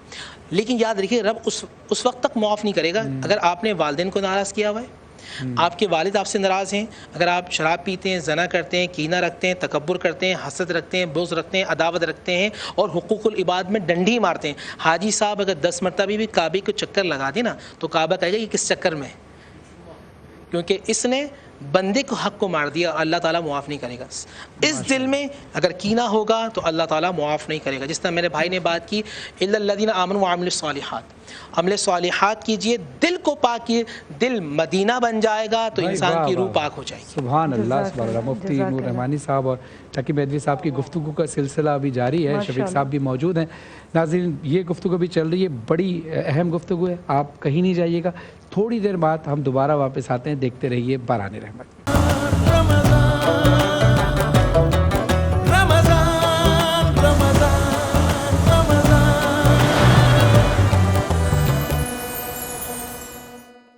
لیکن یاد رکھیے رب اس وقت تک معاف نہیں کرے گا اگر آپ نے والدین کو ناراض کیا ہوا ہے, آپ کے والد آپ سے ناراض ہیں, اگر آپ شراب پیتے ہیں, زنا کرتے ہیں, کینہ رکھتے ہیں, تکبر کرتے ہیں, حسد رکھتے ہیں, بغض رکھتے ہیں, عداوت رکھتے ہیں, اور حقوق العباد میں ڈنڈی مارتے ہیں. حاجی صاحب اگر 10 مرتبہ بھی کعبے کو چکر لگا دیں نا, تو کعبہ کہے گا یہ کس چکر میں, کیونکہ اس نے بندے کو حق کو مار دیا, اللہ تعالیٰ معاف نہیں کرے گا. اس دل میں اگر کینہ ہوگا تو اللہ تعالیٰ معاف نہیں کرے گا. جس طرح میرے بھائی نے بات کی, الا الذین آمنوا وعملوا الصالحات, عمل صالحات کیجئے, دل کو پاک کیے, دل مدینہ بن جائے گا تو انسان کی روح پاک ہو جائے گی. سبحان اللہ, سبحان اللہ. مفتی نور رحمانی صاحب اور ٹکی میدوی صاحب کی گفتگو کا سلسلہ ابھی جاری ہے. شفیق صاحب بھی موجود ہیں. ناظرین, یہ گفتگو بھی چل رہی ہے, بڑی اہم گفتگو ہے, آپ کہیں نہیں جائیے گا. تھوڑی دیر بعد ہم دوبارہ واپس آتے ہیں. دیکھتے رہیے باران رحمت.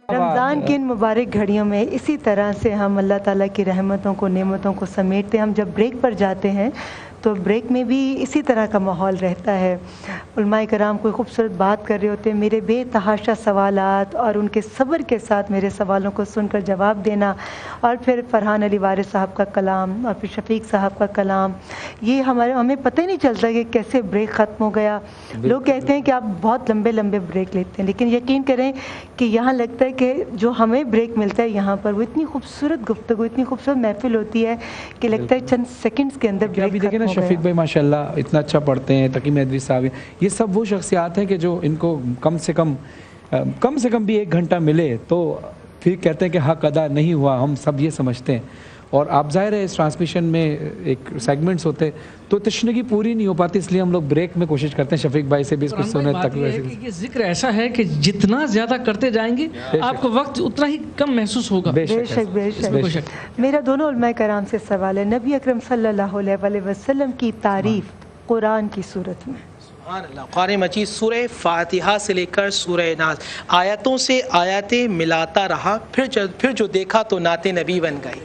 رمضان کی ان مبارک گھڑیوں میں اسی طرح سے ہم اللہ تعالیٰ کی رحمتوں کو, نعمتوں کو سمیٹتے ہیں. ہم جب بریک پر جاتے ہیں تو بریک میں بھی اسی طرح کا ماحول رہتا ہے. علماء کرام کوئی خوبصورت بات کر رہے ہوتے ہیں, میرے بے تحاشا سوالات اور ان کے صبر کے ساتھ میرے سوالوں کو سن کر جواب دینا, اور پھر فرحان علی وارث صاحب کا کلام اور پھر شفیق صاحب کا کلام, یہ ہمیں پتہ ہی نہیں چلتا کہ کیسے بریک ختم ہو گیا. لوگ کہتے ہیں کہ آپ بہت لمبے لمبے بریک لیتے ہیں, لیکن یقین کریں کہ یہاں لگتا ہے کہ جو ہمیں بریک ملتا ہے یہاں پر وہ اتنی خوبصورت گفتگو, اتنی خوبصورت محفل ہوتی ہے کہ لگتا ہے چند سیکنڈز کے اندر بریک ختم. شفیق بھائی ماشاءاللہ اتنا اچھا پڑھتے ہیں, تقی میدوی صاحب, یہ سب وہ شخصیات ہیں کہ جو ان کو کم سے کم بھی 1 گھنٹہ ملے تو پھر کہتے ہیں کہ حق ادا نہیں ہوا. ہم سب یہ سمجھتے ہیں, اور آپ ظاہر ہے اس ٹرانسمیشن میں ایک سیگمنٹس ہوتے تو تشنگی پوری نہیں ہو پاتی, اس لیے ہم لوگ بریک میں کوشش کرتے ہیں شفیق بھائی سے بھی اس کو سنیں تک. یہ ذکر ایسا ہے کہ جتنا زیادہ کرتے جائیں گے آپ کو وقت اتنا ہی کم محسوس ہوگا. بے شک. میرا دونوں علماء کرام سے سوال ہے, نبی اکرم صلی اللہ علیہ وسلم کی تعریف قرآن کی صورت میں. سبحان اللہ. قرآن مجید سورہ فاتحہ سے لے کر سورہ ناس آیتوں سے آیاتیں ملاتا رہا, پھر جو دیکھا تو نعت نبی بن گئی.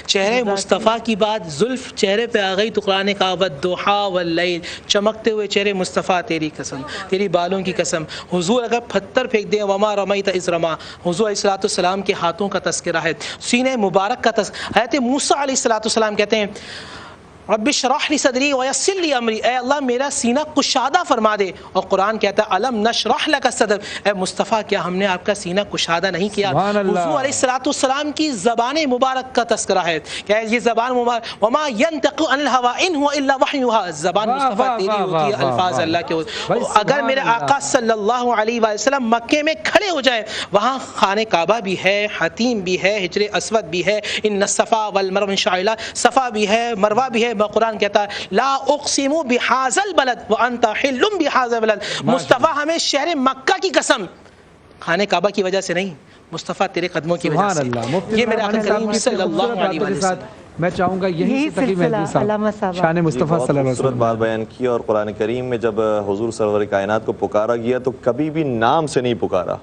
چہرے مصطفیٰ کی بات زلف چہرے پہ آ گئی تو قرآن کا والضحیٰ واللیل, چمکتے ہوئے چہرے مصطفیٰ تیری قسم, تیری بالوں کی قسم. حضور اگر پتھر پھینک دیں, وما رمیت اذ رما, حضور علیہ الصلوۃ والسلام کے ہاتھوں کا تذکرہ ہے, سینہ مبارک کا تذکرہ. حضرت موسیٰ علیہ الصلوۃ والسلام کہتے ہیں رب اشرح لی صدری ویسر لی امری, اے اللہ میرا سینہ کشادہ فرما دے. اور قرآن کہتا ہے الم نشرح لک صدر, اے مصطفیٰ کیا ہم نے آپ کا سینہ کشادہ نہیں کیا. حضور علیہ الصلوۃ والسلام کی زبان مبارک کا تذکرہ ہے کہ یہ زبان مبارک, وما ينطق عن الهوى ان هو الا وحی یوحی, زبان مصطفیٰ تیری ہوتی ہے, الفاظ اللہ کے ہوتے. اگر میرے آقا صلی اللہ علیہ وسلم مکے میں کھڑے ہو جائیں, وہاں خانہ کعبہ بھی ہے, حتیم بھی ہے, حجر اسود بھی ہے, ان الصفا والمروہ من شعائر اللہ, صفا بھی ہے, مروہ بھی ہے. قرآن کہتا ہے لا اقسم بہذا البلد وانت حل بہذا البلد, مصطفیٰ ہمیں شہر مکہ کی قسم, خانہ کعبہ کی وجہ سے نہیں, مصطفیٰ تیرے قدموں کی وجہ سے. یہ میرے آقا کریم صلی اللہ علیہ وسلم. میں چاہوں گا یہی تقی میدوی صاحب شان مصطفیٰ صلی اللہ علیہ وسلم بات بیان کی. اور قرآن کریم میں جب حضور سرور کائنات کو پکارا گیا تو کبھی بھی نام سے نہیں پکارا.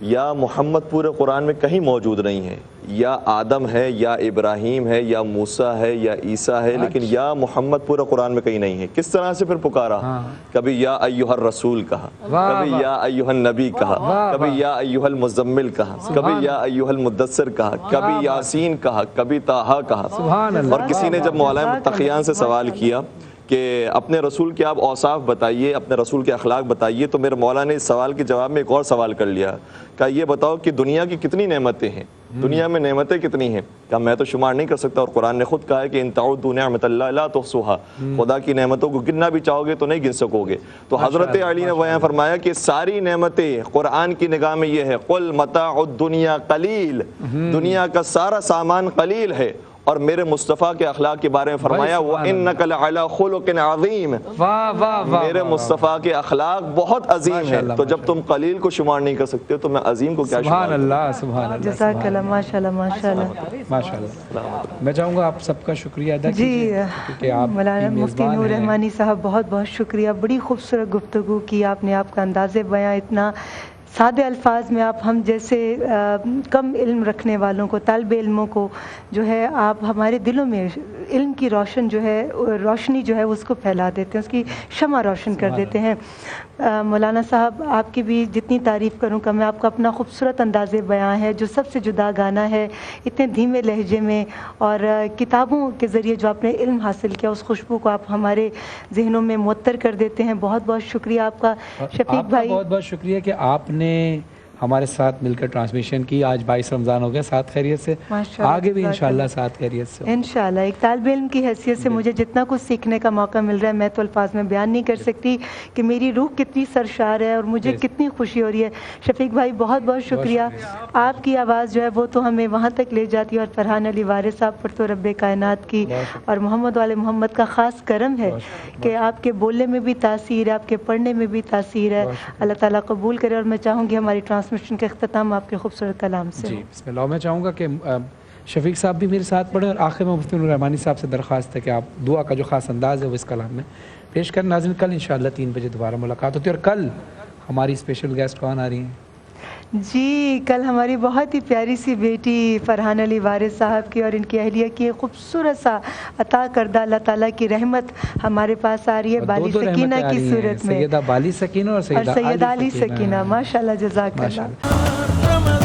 یا محمد پورے قرآن میں کہیں موجود نہیں ہے, یا آدم ہے, یا ابراہیم ہے, یا موسیٰ ہے, یا عیسیٰ ہے, لیکن یا محمد پورے قرآن میں کہیں نہیں ہے. کس طرح سے پھر پکارا؟ کبھی یا ایھا الرسول کہا, کبھی یا ایھا النبی کہا, کبھی یا ایھا المزمل کہا, کبھی یا ایھا المدثر کہا, کبھی یاسین کہا, کبھی طٰہٰ کہا. اور کسی نے جب مولانا متقیان سے سوال کیا کہ اپنے رسول کے آپ اوصاف بتائیے، اپنے رسول کے اخلاق بتائیے، تو میرے مولا نے اس سوال کے جواب میں ایک اور سوال کر لیا، کہا یہ بتاؤ کہ دنیا کی کتنی نعمتیں ہیں، دنیا میں نعمتیں کتنی ہیں؟ کہا میں تو شمار نہیں کر سکتا، اور قرآن نے خود کہا ہے کہ ان تعدوا نعمت اللہ لا تحصوها، خدا کی نعمتوں کو گننا بھی چاہو گے تو نہیں گن سکو گے۔ تو حضرت علی نے بیان فرمایا کہ ساری نعمتیں قرآن کی نگاہ میں یہ ہے، قل متاع الدنیا قلیل، دنیا کا سارا سامان قلیل ہے، اور میرے مصطفیٰ کے اخلاق کے بارے میں فرمایا وَإِنَّكَ لَعَلَىٰ خُلُقٍ عَظِيمٍ، میرے مصطفیٰ کے اخلاق بہت عظیم ہیں۔ تو جب تم قلیل کو شمار نہیں کر سکتے تو میں عظیم کو کیا شمار کروں؟ سبحان اللہ، سبحان اللہ، جزاک اللہ، ماشاء اللہ ماشاء اللہ ماشاء اللہ۔ میں چاہوں گا آپ سب کا شکریہ ادا جی کیجیے کہ آپ مولانا مفتی نور رحمانی صاحب بہت بہت شکریہ، بڑی خوبصورت گفتگو کی آپ نے، آپ کا انداز بیاں اتنا سادے الفاظ میں، آپ ہم جیسے کم علم رکھنے والوں کو، طالب علموں کو جو ہے آپ ہمارے دلوں میں علم کی روشنی جو ہے اس کو پھیلا دیتے ہیں، اس کی شمع روشن کر دیتے ہیں۔ مولانا صاحب آپ کی بھی جتنی تعریف کروں کا میں، آپ کا اپنا خوبصورت انداز بیاں ہے جو سب سے جدا گانا ہے، اتنے دھیمے لہجے میں، اور کتابوں کے ذریعے جو آپ نے علم حاصل کیا اس خوشبو کو آپ ہمارے ذہنوں میں معطر کر دیتے ہیں۔ بہت بہت شکریہ آپ کا شفیق بھائی، بہت بہت شکریہ کہ آپ نے ہمارے ساتھ مل کر ٹرانسمیشن کی۔ آج 22 رمضان ہو گیا، ساتھ خیریت سے، آگے بھی انشاءاللہ ساتھ خیریت سے انشاءاللہ۔ ایک طالب علم کی حیثیت سے مجھے جتنا کچھ سیکھنے کا موقع مل رہا ہے میں تو الفاظ میں بیان نہیں کر سکتی کہ میری روح کتنی سرشار ہے اور مجھے کتنی خوشی ہو رہی ہے۔ شفیق بھائی بہت بہت شکریہ، آپ کی آواز جو ہے وہ تو ہمیں وہاں تک لے جاتی ہے، اور فرحان علی وارث صاحب پر تو رب کائنات کی اور محمد والے محمد کا خاص کرم ہے کہ آپ کے بولنے میں بھی تاثیر ہے، آپ کے پڑھنے میں بھی تاثیر ہے۔ اللہ تعالیٰ قبول کرے، اور میں چاہوں گی ہماری ٹرانسمیشن کا اختتام آپ کے خوبصورت کلام سے۔ جی بسم اللہ۔ میں چاہوں گا کہ شفیق صاحب بھی میرے ساتھ پڑھیں، اور آخر میں مفتی نور رحمانی صاحب سے درخواست ہے کہ آپ دعا کا جو خاص انداز ہے وہ اس کلام میں پیش کریں۔ ناظرین کل انشاءاللہ 3 بجے دوبارہ ملاقات ہوتی ہے، اور کل ہماری اسپیشل گیسٹ کون آ رہی ہیں؟ جی کل ہماری بہت ہی پیاری سی بیٹی فرحان علی وارث صاحب کی اور ان کی اہلیہ کی خوبصورت سا عطا کردہ اللہ تعالیٰ کی رحمت ہمارے پاس آ رہی ہے، بالی سکینہ کی صورت میں، سیدہ بالی سکینہ اور سیدہ علی سکینہ۔ ماشاءاللہ، جزاک اللہ۔